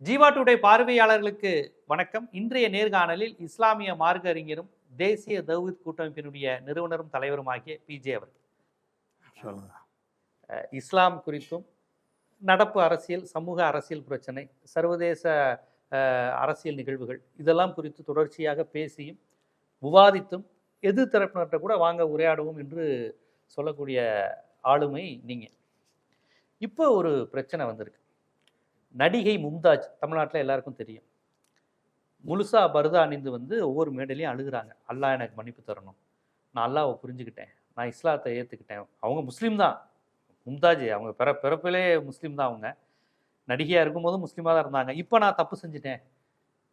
Jeeva today பார்வையாளர்களுக்கு வணக்கம். இன்றைய நேர்காணலில் இஸ்லாமிய மார்க்க அறிஞரும் தேசிய தௌஹீத் கூட்டமைப்பினுடைய நிறுவனரும் தலைவருமாகிய பிஜே அவர்கள். சொல்லுங்க. இஸ்லாம் குறித்தும் நடப்பு அரசியல், சமூக அரசியல் பிரச்சனை, சர்வதேச அரசியல் நிகழ்வுகள் இதெல்லாம் குறித்து தொடர்ச்சியாக பேசியும் விவாதித்தும் எதிர் தரப்பினர்கிட்ட கூட வாங்க உரையாடுவோம் என்று சொல்லக்கூடிய ஆளுமை நீங்க. இப்போ ஒரு பிரச்சனை வந்திருக்கு. நடிகை மும்தாஜ் தமிழ்நாட்டில் எல்லாருக்கும் தெரியும். முழுசா பருதா அணிந்து ஒவ்வொரு மேடையிலையும் அழுகுறாங்க. அல்லாஹ் எனக்கு மன்னிப்பு தரணும், நான் அல்லாஹ்வை புரிஞ்சுக்கிட்டேன், நான் இஸ்லாத்தை ஏற்றுக்கிட்டேன். அவங்க முஸ்லீம் தான். மும்தாஜ் அவங்க பிறப்பிலே முஸ்லீம் தான். அவங்க நடிகையாக இருக்கும்போதும் முஸ்லீமாக தான் இருந்தாங்க. இப்போ நான் தப்பு செஞ்சுட்டேன்,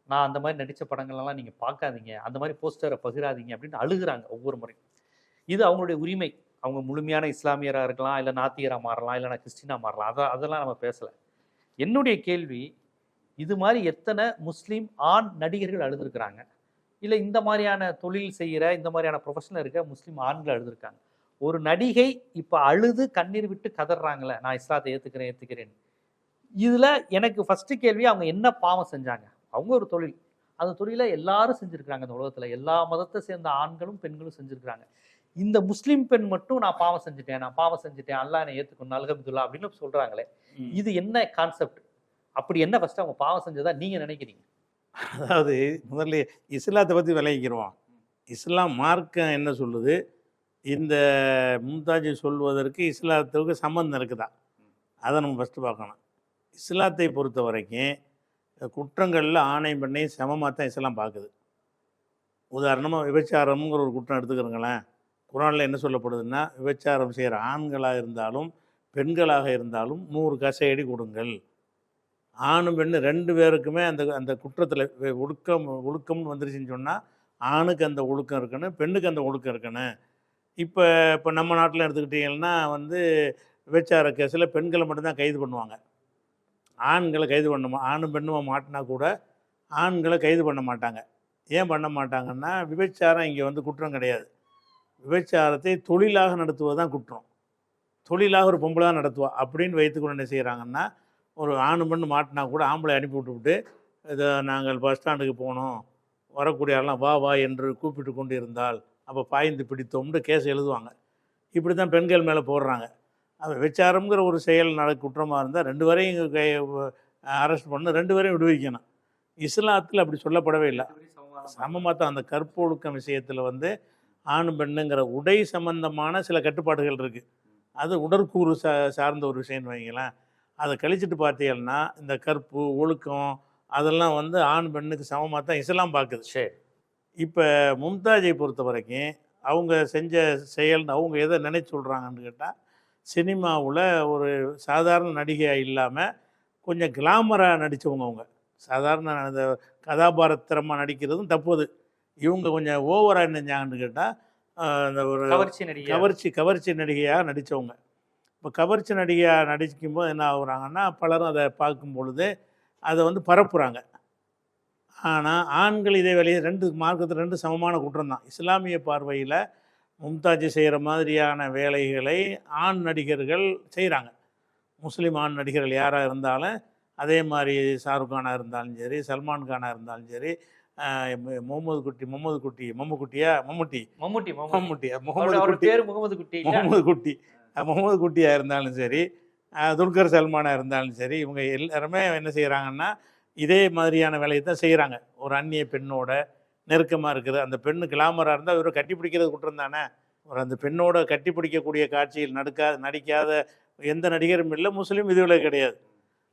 நான் அந்த மாதிரி நடித்த படங்கள்லாம் நீங்கள் பார்க்காதீங்க, அந்த மாதிரி போஸ்டரை பகிராதீங்க அப்படின்னு அழுகுறாங்க ஒவ்வொரு முறையும். இது அவங்களுடைய உரிமை. அவங்க முழுமையான இஸ்லாமியராக இருக்கலாம், இல்லை நாத்திகராக மாறலாம், இல்லை நான் கிறிஸ்டினாக மாறலாம். அதெல்லாம் நம்ம பேசலை. என்னுடைய கேள்வி, இது மாதிரி எத்தனை முஸ்லீம் ஆண் நடிகர்கள் அழுதுருக்கிறாங்க, இல்லை இந்த மாதிரியான தொழில் செய்கிற இந்த மாதிரியான ப்ரொஃபஷனில் இருக்க முஸ்லீம் ஆண்கள் அழுதுருக்காங்க. ஒரு நடிகை இப்போ அழுது கண்ணீர் விட்டு கதறாங்களே, நான் இஸ்லாத்தை ஏற்றுக்கிறேன். இதில் எனக்கு ஃபஸ்ட்டு கேள்வி, அவங்க என்ன பாவம் செஞ்சாங்க? அவங்க ஒரு தொழில், அந்த தொழிலை எல்லாரும் செஞ்சுருக்காங்க. இந்த உலகத்தில் எல்லா மதத்தை சேர்ந்த ஆண்களும் பெண்களும் செஞ்சுருக்காங்க. இந்த முஸ்லீம் பெண் மட்டும் நான் பாவம் செஞ்சுட்டேன், அல்லாஹ் என்னை ஏற்றுக்கணும், அல்ஹம்துலில்லாஹ் அப்படின்னு சொல்கிறாங்களே, இது என்ன கான்செப்ட்? அப்படி என்ன ஃபஸ்ட்டு அவங்க பாவம் செஞ்சதா நீங்கள் நினைக்கிறீங்க? அதாவது முதல்ல இஸ்லாத்தை பற்றி விளங்கிக்கிறோம். இஸ்லாம் மார்க்கம் என்ன சொல்லுது? இந்த மும்தாஜ் சொல்வதற்கு இஸ்லாத்துக்கு சம்பந்தம் இருக்குதா? அதை நம்ம ஃபஸ்ட்டு பார்க்கணும். இஸ்லாத்தை பொறுத்த வரைக்கும் குற்றங்களில் ஆணையம் பெண்ணையும் சமமாக தான் இஸ்லாம் பார்க்குது. உதாரணமாக விபச்சாரம்ங்கிற ஒரு குற்றம் எடுத்துக்கிறோங்களேன். குரானில் என்ன சொல்லப்படுதுன்னா, விபச்சாரம் செய்கிற ஆண்களாக இருந்தாலும் பெண்களாக இருந்தாலும் 100 கசையடி கொடுங்கள். ஆணும் பெண்ணு 2 பேருக்குமே அந்த அந்த குற்றத்தில் ஒழுக்கம்னு வந்துருச்சுன்னு சொன்னால், ஆணுக்கு அந்த ஒழுக்கம் இருக்கணும், பெண்ணுக்கு அந்த ஒழுக்கம் இருக்கணும். இப்போ நம்ம நாட்டில் எடுத்துக்கிட்டிங்கன்னா விபச்சார கேஸில் பெண்களை மட்டும்தான் கைது பண்ணுவாங்க, ஆண்களை கைது பண்ண ஆணும் பெண்ணும் மாட்டினா கூட ஆண்களை கைது பண்ண மாட்டாங்க. ஏன் பண்ண மாட்டாங்கன்னா, விபச்சாரம் இங்கே குற்றம் கிடையாது. விபச்சாரத்தை தொழிலாக நடத்துவது தான் குற்றம். தொழிலாக ஒரு பொம்பளை தான் நடத்துவா அப்படின்னு வைத்துக்கொண்டு என்ன செய்கிறாங்கன்னா, ஒரு ஆணு பெண்ணு மாட்டினா கூட ஆம்பளை அனுப்பி விட்டுவிட்டு, இதை நாங்கள் பஸ் ஸ்டாண்டுக்கு போனோம், வரக்கூடிய ஆள்லாம் வா வா என்று கூப்பிட்டு கொண்டு இருந்தால் அப்போ பாய்ந்து பிடித்தோம்னு கேஸ் எழுதுவாங்க. இப்படி தான் பெண்கள் மேலே போடுறாங்க. அது விபச்சாரம்ங்கிற ஒரு செயல் குற்றமாக இருந்தால் 2 வரையும் அரெஸ்ட் பண்ணணும், 2 வரையும் விடுவிக்கணும். இஸ்லாத்தில் அப்படி சொல்லப்படவே இல்லை. சமமாக தான் அந்த கற்பொழுக்கம் விஷயத்தில் ஆணு பெண்ணுங்கிற உடை சம்பந்தமான சில கட்டுப்பாடுகள் இருக்குது. அது உடற்கூறு சார்ந்த ஒரு விஷயம்னு வைங்களேன். அதை கழிச்சிட்டு பார்த்தீங்கன்னா இந்த கற்பு ஒழுக்கம் அதெல்லாம் ஆண் பெண்ணுக்கு சமமாக தான் இஸ்லாம் பார்க்குது. சரி, இப்போ மும்தாஜை பொறுத்த வரைக்கும் அவங்க செஞ்ச செயல்னு அவங்க எதை நினைச்சு சொல்கிறாங்கன்னு கேட்டால், சினிமாவில் ஒரு சாதாரண நடிகையாக இல்லாமல் கொஞ்சம் கிளாமராக நடித்தவங்க. அவங்க சாதாரண அந்த கதாபாத்திரமாக நடிக்கிறதும் தப்புது. இவங்க கொஞ்சம் ஓவராக என்ன செஞ்சாங்கன்னு கேட்டால், அந்த ஒரு கவர்ச்சி நடிகையாக நடித்தவங்க. இப்போ கவர்ச்சி நடிகையாக நடிக்கும்போது என்ன ஆகுறாங்கன்னா, பலரும் அதை பார்க்கும் பொழுது அதை பரப்புகிறாங்க. ஆனால் ஆண்கள் இதே வேலையை 2 மார்க்கத்தில் 2 சமமான குற்றம் தான். இஸ்லாமிய பார்வையில் மும்தாஜ் செய்கிற மாதிரியான வேலைகளை ஆண் நடிகர்கள் செய்கிறாங்க. முஸ்லீம் ஆண் நடிகர்கள் யாராக இருந்தாலும், அதே மாதிரி ஷாருக் கானாக இருந்தாலும் சரி, சல்மான் கானாக இருந்தாலும் சரி, முகமது குட்டியாக இருந்தாலும் சரி, துல்கர் சல்மானாக இருந்தாலும் சரி, இவங்க எல்லாருமே என்ன செய்கிறாங்கன்னா இதே மாதிரியான வேலையை தான் செய்கிறாங்க. ஒரு அந்நிய பெண்ணோட நெருக்கமாக இருக்குது. அந்த பெண்ணு கிளாமராக இருந்தால் இவரை கட்டி பிடிக்கிறது குற்றம் தானே. ஒரு அந்த பெண்ணோட கட்டி பிடிக்கக்கூடிய காட்சியில் நடிக்காத எந்த நடிகரும் இல்லை, முஸ்லீம் இதுவில் கிடையாது.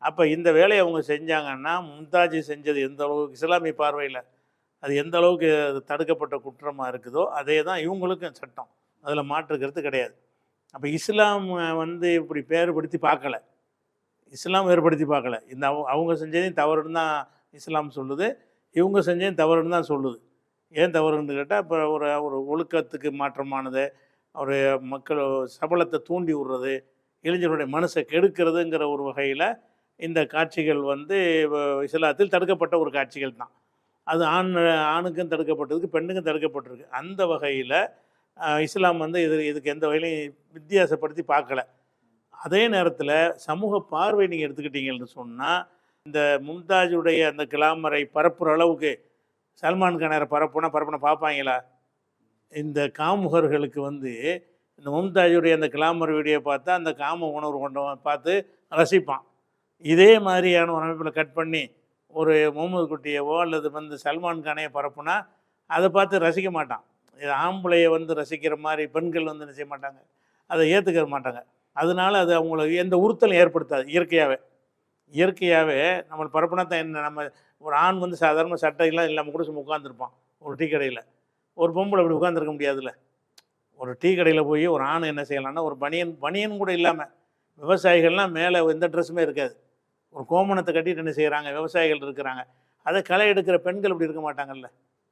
அப்போ இந்த வேலையை அவங்க செஞ்சாங்கன்னா, மும்தாஜ் செஞ்சது எந்த அளவுக்கு இஸ்லாமிய பார்வையில் அது எந்த அளவுக்கு தடுக்கப்பட்ட குற்றமாக இருக்குதோ அதே தான் இவங்களுக்கும் சட்டம். அதில் மாற்றுக்கிறது கிடையாது. அப்போ இஸ்லாம் இப்படி வேறுபடுத்தி பார்க்கலை. இஸ்லாம் வேறுபடுத்தி பார்க்கலை. இந்த அவங்க செஞ்சதையும் தவறுன்னு தான் இஸ்லாம் சொல்லுது, இவங்க செஞ்சதையும் தவறுன்னு தான் சொல்லுது. ஏன் தவறுன்னு கேட்டால், இப்போ ஒரு ஒழுக்கத்துக்கு மாற்றமானது, ஒரு மக்கள் சபலத்தை தூண்டி விடுறது, இளைஞர்களுடைய மனசை கெடுக்கிறதுங்கிற ஒரு வகையில் இந்த காட்சிகள் இஸ்லாத்தில் தடுக்கப்பட்ட ஒரு காட்சிகள் தான். அது ஆணுக்கும் தடுக்கப்பட்டிருக்கு, பெண்ணுக்கும் தடுக்கப்பட்டிருக்கு. அந்த வகையில் இஸ்லாம் இதுக்கு எந்த வகையிலையும் வித்தியாசப்படுத்தி பார்க்கல. அதே நேரத்தில் சமூக பார்வை நீங்கள் எடுத்துக்கிட்டீங்கன்னு சொன்னால், இந்த மும்தாஜுடைய அந்த கிளாமரை பரப்புற அளவுக்கு சல்மான் கானை பரப்புன பார்ப்பாங்களா? இந்த காமுகர்களுக்கு வந்து இந்த மும்தாஜுடைய அந்த கிளாமர் வீடியோ பார்த்தா அந்த காம உணர்வு கொண்டவன் பார்த்து ரசிப்பான். இதே மாதிரியான ஒரு அமைப்பில் கட் பண்ணி ஒரு முகமது குட்டியவோ அல்லது வந்து சல்மான் கானையை பரப்புனா அதை பார்த்து ரசிக்க மாட்டான். இது ஆம்பளையை வந்து ரசிக்கிற மாதிரி பெண்கள் வந்து செய்ய மாட்டாங்க, அதை ஏற்றுக்க மாட்டாங்க. அதனால அது அவங்களுக்கு எந்த உறுத்தலும் ஏற்படுத்தாது. இயற்கையாகவே நம்ம பரப்புனா தான் என்ன, நம்ம ஒரு ஆண் வந்து சாதாரண சட்டையெல்லாம் இல்லாமல் கூட சும்மா உட்காந்துருப்பான் ஒரு டீ கடையில். ஒரு பொம்பளை அப்படி உட்காந்துருக்க முடியாதுல்ல. ஒரு டீ கடையில் போய் ஒரு ஆண் என்ன செய்யலாம்னா ஒரு பனியன் கூட இல்லாமல், விவசாயிகள்லாம் மேலே எந்த ட்ரெஸ்ஸுமே இருக்காது, ஒரு கோமணத்தை கட்டிட்டு என்ன செய்கிறாங்க, விவசாயிகள் இருக்கிறாங்க. அதை களை எடுக்கிற பெண்கள் இப்படி இருக்க மாட்டாங்கல்ல.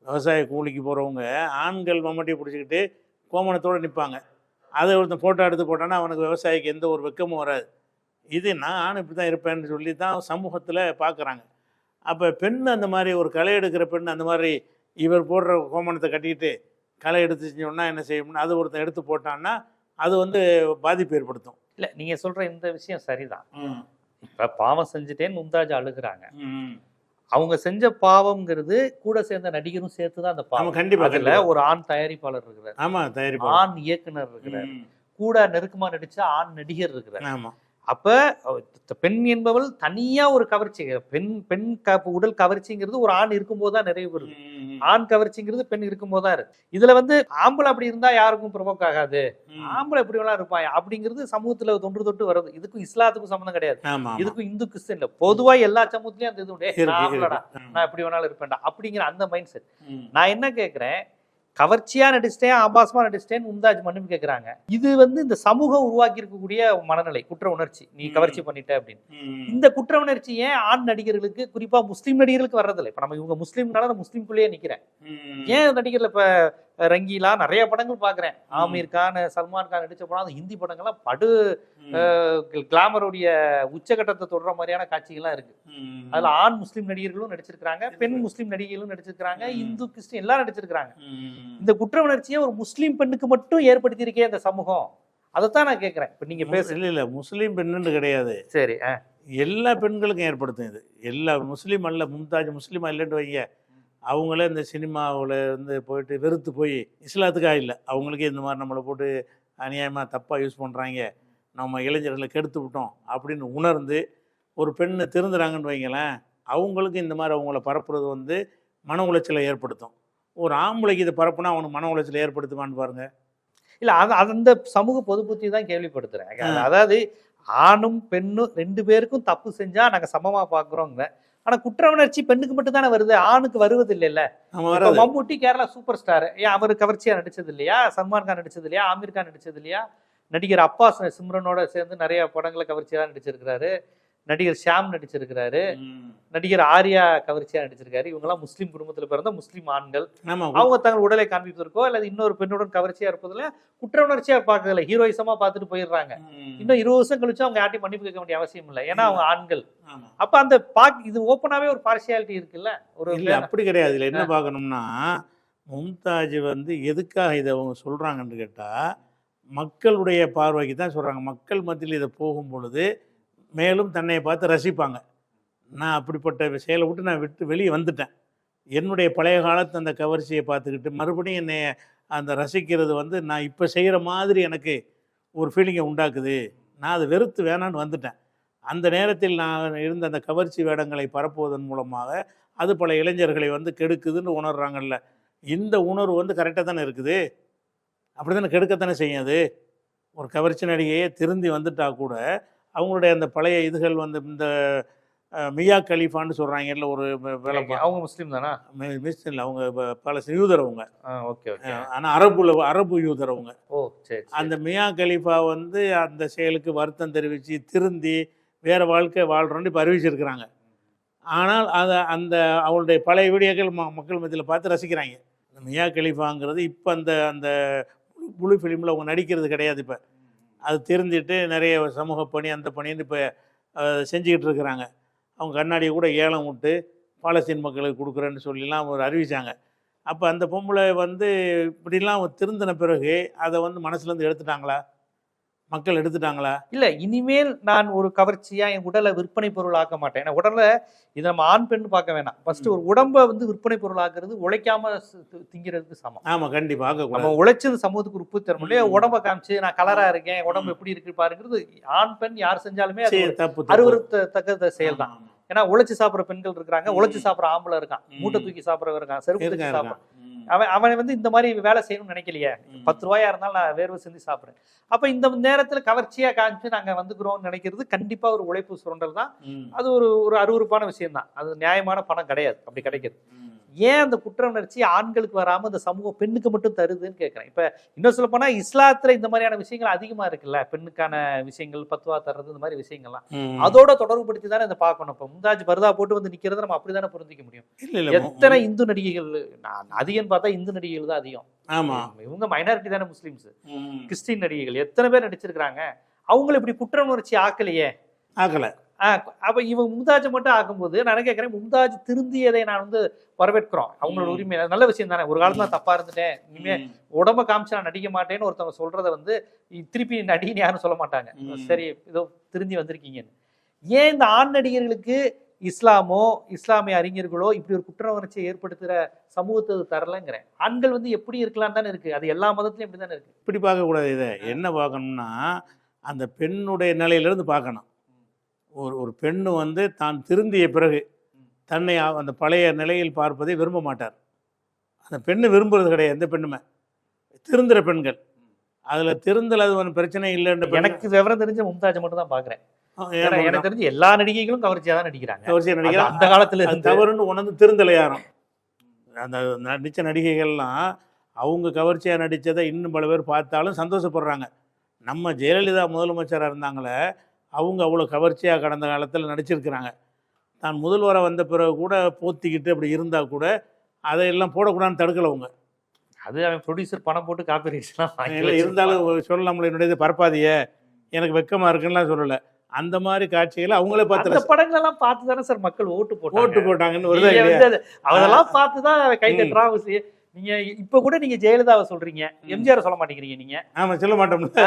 விவசாய கூலிக்கு போகிறவங்க ஆண்கள் மம்மட்டியை பிடிச்சிக்கிட்டு கோமணத்தோடு நிற்பாங்க. அதை ஒருத்தன் ஃபோட்டோ எடுத்து போட்டான்னா அவனுக்கு விவசாயிக்கு எந்த ஒரு வெக்கமும் வராது. இது நான் இப்படி தான் இருப்பேன்னு சொல்லி தான் சமூகத்தில் பார்க்குறாங்க. அப்போ பெண் அந்த மாதிரி ஒரு களை எடுக்கிற பெண் அந்த மாதிரி இவர் போடுற கோமணத்தை கட்டிக்கிட்டு களை எடுத்து செஞ்சோம்னா என்ன செய்யணும்னா அது ஒருத்தன் எடுத்து போட்டான்னா அது வந்து பாதிப்பு ஏற்படுத்தும். இல்லை, நீங்கள் சொல்கிற இந்த விஷயம் சரிதான். இப்போ பாவம் செஞ்சுட்டேன்னு மும்தாஜ் அழுகிறாங்க. அவங்க செஞ்ச பாவம்ங்கிறது கூட சேர்ந்த நடிகரும் சேர்த்து தான் அந்த பாவம். கண்டிப்பாக அதில் ஒரு ஆண் தயாரிப்பாளர் இருக்கிறார், ஆமாம், தயாரிப்பாளர், ஆண் இயக்குனர் இருக்கிறார், கூட நெருக்கமாக நடித்த ஆண் நடிகர் இருக்கிறார். ஆமாம். அப்ப பெண் என்பவள் தனியா ஒரு கவர்ச்சி, பெண் உடல் கவர்ச்சிங்கிறது ஒரு ஆண் இருக்கும்போது தான் நிறைவு வருது. ஆண் கவர்ச்சிங்கிறது பெண் இருக்கும்போது தான் இருக்கு. இதுல வந்து ஆம்பளை அப்படி இருந்தா யாருக்கும் ப்ரொவோக் ஆகாது, ஆம்பளை எப்படி வேணா இருப்பாங்க அப்படிங்கிறது சமூகத்துல தொன்று தொட்டு வருது. இதுக்கும் இஸ்லாத்துக்கும் சம்மந்தம் கிடையாது, இதுக்கும் இந்து கிறிஸ்தன் இல்ல, பொதுவா எல்லா சமூகத்திலயும் அந்த இது உண்டு. நான் எப்படி வேணாலும் இருப்பேன்டா அப்படிங்கிற அந்த மைண்ட் செட். நான் என்ன கேட்கிறேன், கவர்ச்சியா நடிச்சிட்டேன், ஆபாசமா நடிச்சிட்டேன் மும்தாஜ் மன்னிப்பு கேட்கறாங்க. இது வந்து இந்த சமூகம் உருவாக்கி இருக்கக்கூடிய மனநிலை, குற்ற உணர்ச்சி. நீ கவர்ச்சி பண்ணிட்ட அப்படின்னு. இந்த குற்ற உணர்ச்சி ஏன் ஆண் நடிகர்களுக்கு, குறிப்பா முஸ்லீம் நடிகர்களுக்கு வர்றதில்லை? இப்ப நம்ம இவங்க முஸ்லீம்னால நான் முஸ்லீம்குள்ளேயே நிக்கிறேன். ஏன் நடிகர்ல இப்ப ரங்கீலா நிறைய படங்கள் பாக்குறேன், ஆமீர் கான், சல்மான் கான் நடிச்ச படம், அந்த ஹிந்தி படங்கள்லாம் படு கிளாமருடைய உச்சகட்டத்தை தொடர மாதிரியான காட்சிகள்லாம் இருக்கு. அதுல ஆண் முஸ்லீம் நடிகர்களும் நடிச்சிருக்காங்க, பெண் முஸ்லீம் நடிகர்களும் நடிச்சிருக்காங்க, இந்து கிறிஸ்டின் எல்லாம் நடிச்சிருக்காங்க. இந்த குற்ற உணர்ச்சியை ஒரு முஸ்லீம் பெண்ணுக்கு மட்டும் ஏற்படுத்தி இருக்கே இந்த சமூகம், அதைத்தான் நான் கேட்கிறேன். இப்ப நீங்க இல்ல முஸ்லீம் பெண்ணுன்னு கிடையாது, சரி, எல்லா பெண்களுக்கும் ஏற்படுத்தும் இது. எல்லா முஸ்லீம் அல்ல, மும்தாஜ் முஸ்லீமா இல்லைன்னு வைங்க, அவங்களே இந்த சினிமாவில் இருந்து போயிட்டு வெறுத்து போய் இஸ்லாத்துக்காக இல்லை, அவங்களுக்கே இந்த மாதிரி நம்மளை போட்டு அநியாயமாக தப்பாக யூஸ் பண்ணுறாங்க, நம்ம இளைஞர்களை கெடுத்து விட்டோம் அப்படின்னு உணர்ந்து ஒரு பெண்ணை திருந்துறாங்கன்னு வைங்களேன், அவங்களுக்கு இந்த மாதிரி அவங்கள பரப்புறது வந்து மன உளைச்சலை ஏற்படுத்தும். ஒரு ஆம்பளைக்கு இதை பரப்புனா அவனுக்கு மன உளைச்சலை ஏற்படுத்துவான்னு பாருங்க. இல்லை, அது அந்த சமூக பொது புத்தி தான் கேள்விப்படுத்துறேன். அதாவது ஆணும் பெண்ணும் ரெண்டு பேருக்கும் தப்பு செஞ்சா நாங்கள் சமமாக பார்க்குறோங்க. ஆனா குற்ற உணர்ச்சி பெண்ணுக்கு மட்டும் தானே வருது, ஆணுக்கு வருவது இல்லைல்ல. மம்முட்டி கேரளா சூப்பர் ஸ்டார், ஏன் அவரு கவர்ச்சியா நடிச்சது இல்லையா? சல்மான் கான் நடிச்சது இல்லையா? ஆமீர் கான் நடிச்சது இல்லையா? நடிகர் அப்பாஸ் சிம்ரனோட சேர்ந்து நிறைய படங்களை கவர்ச்சியா நடிச்சிருக்கிறாரு. நடிகர் ஷியாம் நடிச்சிருக்கிறாரு. நடிகர் ஆர்யா கவர்ச்சியா நடிச்சிருக்காரு. இவங்கெல்லாம் முஸ்லீம் குடும்பத்தில் பிறந்த முஸ்லீம் ஆண்கள். அவங்க தங்கள் உடலை காண்பிப்பதற்கோ அல்லது இன்னொரு பெண்ணுடன் கவர்ச்சியா இருப்பதுல குற்ற உணர்ச்சியா பார்க்கல, ஹீரோயிசமா பார்த்துட்டு போயிடுறாங்க. இன்னும் 20 வருஷம் கழிச்சு அவங்க யார்ட்டையும் மன்னிப்பு கேட்க வேண்டிய அவசியம் இல்லை, ஏன்னா அவங்க ஆண்கள். அப்ப அந்த இது ஓப்பனாவே ஒரு பார்சியாலிட்டி இருக்குல்ல. ஒரு அப்படி கிடையாது. இதுல என்ன பார்க்கணும்னா, மும்தாஜ் வந்து எதுக்காக இதை அவங்க சொல்றாங்கன்னு கேட்டா மக்களுடைய பார்வைக்கு தான் சொல்றாங்க. மக்கள் மத்தியில் இதை போகும் பொழுது மேலும் தன்னை பார்த்து ரசிப்பாங்க. நான் அப்படிப்பட்ட செயலை விட்டு நான் வெளியே வந்துட்டேன். என்னுடைய பழைய காலத்து அந்த கவர்ச்சியை பார்த்துக்கிட்டு மறுபடியும் என்னை அந்த ரசிக்கிறது வந்து நான் இப்போ செய்கிற மாதிரி எனக்கு ஒரு ஃபீலிங்கை உண்டாக்குது. நான் அதை வெறுத்து வேணான்னு வந்துட்டேன். அந்த நேரத்தில் நான் இருந்த அந்த கவர்ச்சி வேடங்களை பரப்புவதன் மூலமாக அது பல இளைஞர்களை வந்து கெடுக்குதுன்னு உணர்றாங்கல்ல. இந்த உணர்வு வந்து கரெக்டாக தானே இருக்குது, அப்படி தானே கெடுக்கத்தானே செய்யாது. ஒரு கவர்ச்சி நடிகையே திருந்தி வந்துட்டா கூட அவங்களுடைய அந்த பழைய இதுகள் வந்து இந்த மியா கலீஃபான்னு சொல்கிறாங்கல்ல, ஒரு வேலை, அவங்க முஸ்லீம் தானா? முஸ்லீம் இல்லை, அவங்க பல யூதர் அவங்க. Okay okay. ஆனால் அரபு யூதர் அவங்க. ஓ சரி. அந்த மியா கலீஃபா வந்து அந்த செயலுக்கு வருத்தம் தெரிவித்து திருந்தி வேறு வாழ்க்கை வாழ்கிறோன்னு இப்போ அறிவிச்சிருக்கிறாங்க. ஆனால் அந்த அவளுடைய பழைய வீடியோக்கள் மக்கள் மத்தியில் பார்த்து ரசிக்கிறாங்க. அந்த மியா கலீஃபாங்கிறது இப்போ அந்த முழு ஃபிலிமில் அவங்க நடிக்கிறது கிடையாது. இப்போ அது திருந்திட்டு நிறைய சமூக பணி அந்த பணின்னு இப்போ செஞ்சுக்கிட்டு இருக்கிறாங்க. அவங்க கண்ணாடியை கூட ஏலம் விட்டு பாலஸ்தீன் மக்களுக்கு கொடுக்குறேன்னு சொல்லிலாம் அவர் அறிவித்தாங்க. அப்போ அந்த பொம்பளை வந்து இப்படிலாம் திருந்தின பிறகு அதை வந்து மனசுலேருந்து எடுத்துட்டாங்களா? மக்கள் எடுத்துட்டாங்களா? இல்ல இனிமேல் நான் ஒரு கவர்ச்சியா என் உடலை விற்பனை பொருள் ஆக்க மாட்டேன். ஏன்னா உடல்ல இதை நம்ம ஆண் பெண் பார்க்க வேணாம். ஃபர்ஸ்ட் ஒரு உடம்ப வந்து விற்பனை பொருள் ஆக்குறது உழைக்காம திங்கிறதுக்கு சமம். ஆமா, கண்டிப்பா நம்ம ஆக்கக்கூடாது. உழைச்சது சமூகத்துக்கு ஒரு உப்பு தரும் இல்லையா? ம். உடம்ப காமிச்சு நான் கலரா இருக்கேன், உடம்பு எப்படி இருக்கு பாருங்கிறது ஆண் பெண் யார் செஞ்சாலுமே அது சரி, ஒரு தப்பு தப்பு. அருவருத்தத்தக்க செயல் தான். ஆமா, ஆமா. ஏன்னா உழைச்சு சாப்பிடுற பெண்கள் இருக்காங்க, ம். உழைச்சு சாப்பிடுற ஆம்பளை இருக்கான், ம். மூட்டை தூக்கி சாப்பிடுறவங்க இருக்கான், செருப்பு தூக்கி இருக்கான் சாப்பிடுறான். இருக்கான். ம். அவன் வந்து இந்த மாதிரி வேலை செய்யணும்னு நினைக்கலையே. ம். 10 ரூபாயா இருந்தாலும் நான் வேர்வை சிந்தி சாப்பிடுறேன். அப்ப இந்த நேரத்துல கவர்ச்சியா காமிச்சு நாங்க வந்துக்கிறோம்னு நினைக்கிறது கண்டிப்பா ஒரு உழைப்பு சுரண்டல் தான். ம். அது ஒரு ஒரு அருவருப்பான விஷயம் தான். அது நியாயமான பணம் கிடையாது அப்படி கிடைக்கிறது. ம். ஏன் அந்த குற்ற உணர்ச்சி ஆண்களுக்கு வராம இந்த சமூகம் பெண்ணுக்கு மட்டும் தருதுன்னு கேட்கிறேன். இப்ப இன்னும் சொல்ல போனா இஸ்லாத்துல இந்த மாதிரியான விஷயங்கள் அதிகமா இருக்குல்ல, பெண்ணுக்கான விஷயங்கள், பத்துவா தர்றது, இந்த மாதிரி விஷயங்கள்லாம் ம். அதோட தொடர்புபடுத்தி தானே இதை பார்க்கணும். இப்ப மும்தாஜ் பர்தா போட்டு வந்து நிக்கிறத நம்ம அப்படிதானே புரிஞ்சுக்க முடியும். இல்ல இல்ல எத்தனை இந்து நடிகைகள், நான் அதிகம் பார்த்தா இந்து நடிகைகள் தான் அதிகம். ஆமா. இவங்க மைனாரிட்டி தானே முஸ்லிம்ஸ். ம். கிறிஸ்டின் நடிகைகள் எத்தனை பேர் நடிச்சிருக்காங்க. அவங்களை இப்படி குற்ற உணர்ச்சி ஆக்கலையே. ஆக்கல. அப்ப இவங்க மும்தாஜை மட்டும் ஆக்கும்போது நான் கேட்கிறேன், மும்தாஜ் திருந்தியதை நான் வந்து வரவேற்கிறோம். அவங்களோட உரிமை நல்ல விஷயம் தானே. ஒரு காலத்துல நான் தப்பா இருந்துட்டேன், இனிமே ம். உடம்ப காமிச்சு நான் நடிக்க மாட்டேன்னு ஒருத்தவங்க சொல்றதை வந்து திருப்பி நடிகன்னு யாரும் சொல்ல மாட்டாங்க. ம். சரி ஏதோ திருந்தி வந்திருக்கீங்கன்னு. ஏன் இந்த ஆண் நடிகர்களுக்கு இஸ்லாமோ இஸ்லாமிய அறிஞர்களோ இப்படி ஒரு குற்ற உணர்ச்சியை ஏற்படுத்துற சமூகத்தை தரலங்கிறேன். ஆண்கள் வந்து எப்படி இருக்கலாம் தானே இருக்கு. அது எல்லா மதத்திலயும் இப்படி தானே இருக்கு. இப்படி பார்க்கக்கூடாது. இதை என்ன பார்க்கணும்னா, அந்த பெண்ணுடைய நிலையிலிருந்து பார்க்கணும். ஒரு பெண்ணு வந்து தான் திருந்திய பிறகு தன்னை அந்த பழைய நிலையில் பார்ப்பதை விரும்ப மாட்டார். அந்த பெண்ணு விரும்புறது கிடையாது எந்த பெண்ணுமே. திருந்துற பெண்கள் அதில் திருந்தல் அது ஒன்று பிரச்சனை இல்லைன்ற எனக்கு விவரம் தெரிஞ்ச மும்தாஜை மட்டும் தான் பாக்குறேன். எனக்கு தெரிஞ்சு எல்லா நடிகைகளும் கவர்ச்சியா தான் நடிக்கிறாங்க. நடிகை அந்த காலத்துல அது இருந்து தவறுன்னு உணர்ந்து திருந்தலை யாரும். அந்த நடித்த நடிகைகள்லாம் அவங்க கவர்ச்சியாக நடித்ததை இன்னும் பல பேர் பார்த்தாலும் சந்தோஷப்படுறாங்க. நம்ம ஜெயலலிதா முதலமைச்சராக இருந்தாங்களே, அவங்க அவ்வளோ கவர்ச்சியாக கடந்த காலத்தில் நடிச்சிருக்கிறாங்க. தான் முதல்வராக வந்த பிறகு கூட போத்திக்கிட்டு அப்படி இருந்தால் கூட அதையெல்லாம் போடக்கூடாதுன்னு தடுக்கலை அவங்க. அது அவன் ப்ரொடியூசர் பணம் போட்டு காப்பிரைட்ஸ்லாம் இல்லை இருந்தாலும் சொல்லலாம்ல, என்னுடைய பரப்பாதிய எனக்கு வெக்கமாக இருக்குன்னுலாம் சொல்லலை. அந்த மாதிரி காட்சிகளை அவங்களே அந்த பார்த்து படங்கள் எல்லாம் பார்த்து தானே சார் மக்கள் ஓட்டு போட்டாங்கன்னு வருதா நீங்க இல்லையா? வந்து அதெல்லாம் பார்த்து தான் கை தட்டுறாங்க. நீங்க இப்ப கூட நீங்க ஜெயலலிதாவை சொல்றீங்க, எம்ஜிஆர் சொல்ல மாட்டேங்கிறீங்க நீங்க. ஆமாம், சொல்ல மாட்டோம்ல.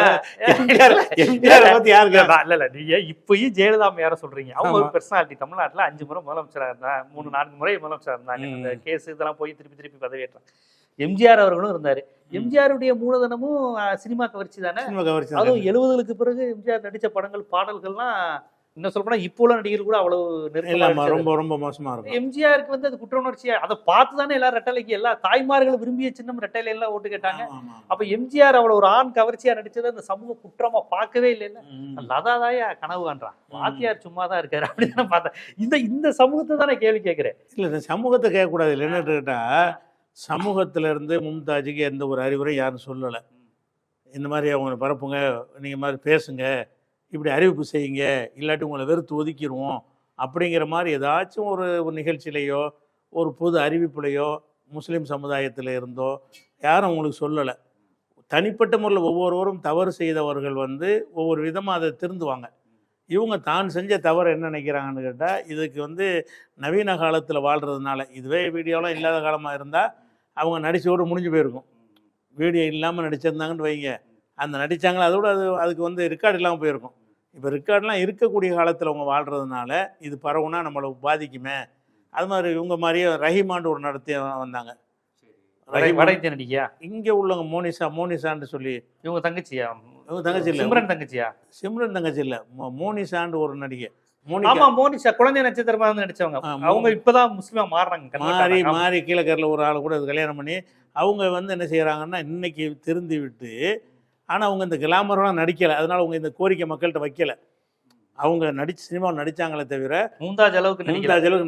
எம்ஜிஆர் பற்றி யாருக்கு? இல்ல நீங்க இப்பயும் ஜெயலலிதா யார சொல்றீங்க. அவங்க ஒரு பெர்சனாலிட்டி. தமிழ்நாட்டுல 5 முறை முதலமைச்சரா இருந்தாங்க, 3-4 முறை முதலமைச்சரா இருந்தாங்க. இந்த கேஸ் இதெல்லாம் போய் திருப்பி திருப்பி பதவியேற்றாங்க. எம்ஜிஆர் அவர்களும் இருந்தாரு. எம்ஜிஆருடைய மூலதனமும் சினிமா கவர்ச்சி தானே. அதுவும் 70களுக்கு பிறகு எம்ஜிஆர் நடிச்ச படங்கள், பாடல்கள்லாம் இன்னும் சொல்ல போனா இப்போ உள்ள நடிகர்கள் கூட அவ்வளவு நெருக்கமா ரொம்ப ரொம்ப மோசமா இருக்கும். எம்ஜிஆருக்கு வந்து அது குற்ற உணர்ச்சியா அதை பார்த்து தானே எல்லாரும் ரெட்டலைக்கு எல்லா தாய்மார்கள் விரும்பிய சின்னம் ரெட்டலை எல்லாம் ஓட்டு கேட்டாங்க. அப்ப எம்ஜிஆர் அவ்வளவு ஒரு ஆண் கவர்ச்சியா நடிச்சதை அந்த சமூக குற்றமா பார்க்கவே இல்லைல்ல. லதாதாயா கனவு காண்றான், வாத்தியார் சும்மா தான் இருக்காரு அப்படின்னு பார்த்தேன். இந்த சமூகத்தை தானே கேள்வி கேட்கிறேன். இல்லை, இந்த சமூகத்தை கேட்கக்கூடாது. இல்லை என்னன்னு கேட்டால், சமூகத்திலேருந்து மும்தாஜுக்கு எந்த ஒரு அறிவுரை யாரும் சொல்லலை. இந்த மாதிரி அவங்க பரப்புங்க, நீங்கள் மாதிரி பேசுங்க, இப்படி அறிவிப்பு செய்யுங்க, இல்லாட்டி உங்களை வெறுத்து ஒதுக்கிடுவோம் அப்படிங்கிற மாதிரி ஏதாச்சும் ஒரு நிகழ்ச்சியிலையோ ஒரு பொது அறிவிப்புலையோ முஸ்லீம் சமுதாயத்தில் இருந்தோ யாரும் உங்களுக்கு சொல்லலை. தனிப்பட்ட முறையில் ஒவ்வொருவரும் தவறு செய்தவர்கள் வந்து ஒவ்வொரு விதமாக அதை திருந்துவாங்க. இவங்க தான் செஞ்ச தவறு என்ன நினைக்கிறாங்கன்னு கேட்டால், இதுக்கு வந்து நவீன காலத்தில் வாழ்கிறதுனால, இதுவே வீடியோலாம் இல்லாத காலமாக இருந்தால் அவங்க நடிச்சோடு முடிஞ்சு போயிருக்கும். வீடியோ இல்லாமல் நடிச்சிருந்தாங்கன்னு வைங்க, அந்த நடித்தாங்களே அதோட அதுக்கு வந்து ரெக்கார்டு இல்லாமல் போயிருக்கும். இப்போ ரெக்கார்டெலாம் இருக்கக்கூடிய காலத்தில் அவங்க வாழ்கிறதுனால இது பரவுனா நம்மளை பாதிக்குமே. அது மாதிரி இவங்க மாதிரியே ரஹீமான்னு ஒரு நடத்தி வந்தாங்க. வடக்கிய நடிகையா இங்கே உள்ளவங்க மோனிசான்னு சொல்லி. இவங்க தங்கச்சியா? இவங்க தங்கச்சி இல்லை, சிம்ரன் தங்கச்சியா? சிம்ரன் தங்கச்சி இல்லை, மோனிசான்னு ஒரு நடிகை. ஆமா, மோனிஷா குழந்தை நட்சத்திரமா நடிச்சவங்க. அவங்க இப்பதான் முஸ்லிமா மாறுறாங்க. மாறி கீழக்கரில் ஒரு ஆள் கூட கல்யாணம் பண்ணி அவங்க வந்து என்ன செய்கிறாங்கன்னா இன்னைக்கு திருந்தி விட்டு, ஆனால் அவங்க இந்த கிளாமரெலாம் நடிக்கலை. அதனால் அவங்க இந்த கோரிக்கை மக்கள்கிட்ட வைக்கலை. அவங்க சினிமாவில் நடித்தாங்களே தவிர மும்தாஜ் அளவுக்கு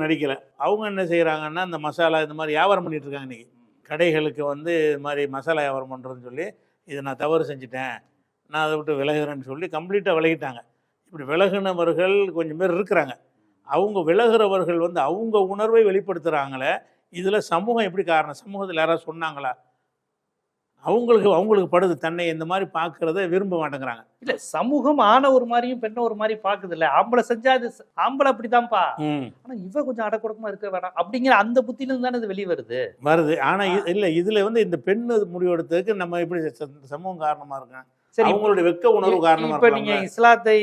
நடிக்கலை. அவங்க என்ன செய்கிறாங்கன்னா இந்த மசாலா இந்த மாதிரி வியாபாரம் பண்ணிட்டு இருக்காங்க. இன்றைக்கி கடைகளுக்கு வந்து இது மாதிரி மசாலா வியாபாரம் பண்ணுறதுன்னு சொல்லி, இதை நான் தவறு செஞ்சுட்டேன், நான் அதை விட்டு விலகுறேன்னு சொல்லி கம்ப்ளீட்டாக விலகிட்டாங்க. இப்படி விலகினவர்கள் கொஞ்சம் பேர் இருக்கிறாங்க. அவங்க விலகிறவர்கள் வந்து அவங்க உணர்வை வெளிப்படுத்துகிறாங்களே, இதில் சமூகம் எப்படி காரணம்? சமூகத்தில் யாராவது சொன்னாங்களா? அவங்களுக்கு படுது. தன்னை இந்த மாதிரி பார்க்கறத விரும்ப மாட்டேங்கிறாங்க. இல்லை, சமூகம் ஆணை ஒரு மாதிரியும் பெண்ணை ஒரு மாதிரி பார்க்குது இல்லை. ஆம்பளை செஞ்சா அது ஆம்பளை அப்படிதான்ப்பா, ஆனால் இவ கொஞ்சம் அடக்குடக்கமாக இருக்க வேணாம் அப்படிங்கிற அந்த புத்தியிலிருந்து தானே இது வெளியே வருது. ஆனால் இல்லை, இதில் வந்து இந்த பெண்ணு முடிவெடுத்ததுக்கு நம்ம எப்படி சமூகம் காரணமாக இருக்கேன்? சரி, அவங்களுடைய வெட்க உணர்வு காரணமா இப்ப நீங்க இருக்கலாம். இஸ்லாத்தை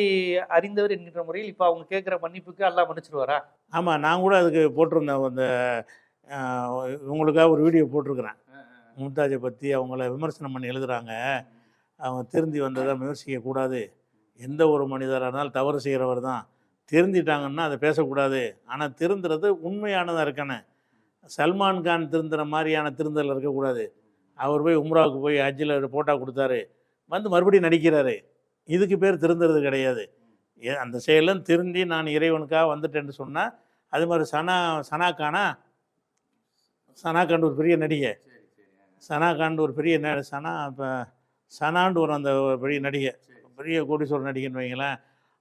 அறிந்தவர் என்கிற முறையில் இப்ப அவங்க கேட்கிற மன்னிப்புக்கு அல்லாஹ் மன்னிச்சிருவாரா? ஆமா, நான் கூட அதுக்கு போட்டிருந்தேன். அந்த இவங்களுக்காக ஒரு வீடியோ போட்டிருக்கிறேன். மும்தாஜை பற்றி அவங்கள விமர்சனம் பண்ணி எழுதுறாங்க. அவங்க திருந்தி வந்ததை விமர்சிக்கக்கூடாது. எந்த ஒரு மனிதராக இருந்தாலும் தவறு செய்கிறவர் தான். திருந்திட்டாங்கன்னா அதை பேசக்கூடாது. ஆனால் திருந்துறது உண்மையானதாக இருக்கணும். சல்மான் கான் திருந்துற மாதிரியான திருந்தல் இருக்கக்கூடாது. அவர் போய் உம்ராவுக்கு போய் ஹஜ்ஜில் போட்டா கொடுத்தாரு, வந்து மறுபடியும் நடிக்கிறாரு. இதுக்கு பேர் திருந்துறது கிடையாது. அந்த செயலும் திருந்தி நான் இறைவனுக்காக வந்துட்டேன்னு சொன்னால், அது மாதிரி சனா கான் ஒரு பெரிய நடிகை. சனா கான் ஒரு பெரிய சனா இப்போ சனாண்டு ஒரு அந்த ஒரு பெரிய நடிகை, பெரிய கோடீஸ்வரர் நடிகைன்னு வைங்களேன்.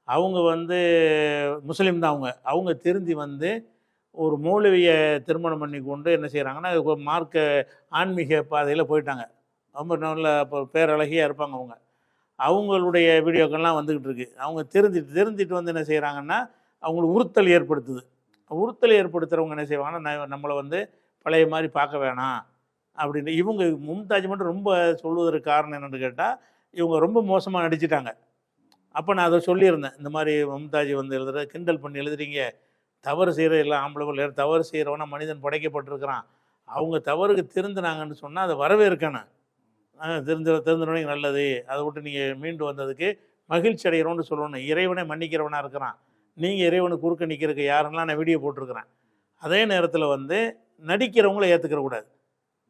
அவங்க வந்து முஸ்லீம் தான். அவங்க திருந்தி வந்து ஒரு மௌலவியை திருமணம் பண்ணி கொண்டு என்ன செய்கிறாங்கன்னா, மார்க்க ஆன்மீக பாதையில் போயிட்டாங்க. ரொம்ப நல்ல பேரழகியாக இருப்பாங்க. அவங்களுடைய வீடியோக்கள்லாம் வந்துக்கிட்டு இருக்குது. அவங்க திருந்திட்டு வந்து என்ன செய்கிறாங்கன்னா, அவங்களுக்கு உறுத்தல் ஏற்படுத்துது. உறுத்தல் ஏற்படுத்துகிறவங்க என்ன செய்வாங்கன்னா, நம்மளை வந்து பழைய மாதிரி பார்க்க வேணாம் அப்படின்னு. இவங்க மும்தாஜ் மட்டும் ரொம்ப சொல்வதற்கு காரணம் என்னென்னு கேட்டால், இவங்க ரொம்ப மோசமாக நடிச்சிட்டாங்க. அப்போ நான் அதை சொல்லியிருந்தேன், இந்த மாதிரி மும்தாஜ் வந்து எழுதுகிற கிண்டல் பண்ணி எழுதுறீங்க. தவறு செய்கிற எல்லாம் ஆம்பளை தவறு செய்கிறவனா மனிதன் படைக்கப்பட்டிருக்கிறான். அவங்க தவறுக்கு திருந்தினாங்கன்னு சொன்னால் அதை வரவேற்கணும். திருந்தினவனே நல்லது, அதை விட்டு நீங்கள் மீண்டு வந்ததுக்கு மகிழ்ச்சி அடைகிறோன்னு சொல்லணும். இறைவனை மன்னிக்கிறவனாக இருக்கிறான். நீங்கள் இறைவனுக்கு குறுக்க நிற்கிறதுக்கு யாருன்னெலாம் நான் வீடியோ போட்டிருக்கிறேன். அதே நேரத்தில் வந்து நடிக்கிறவங்கள ஏற்றுக்கிற கூடாது.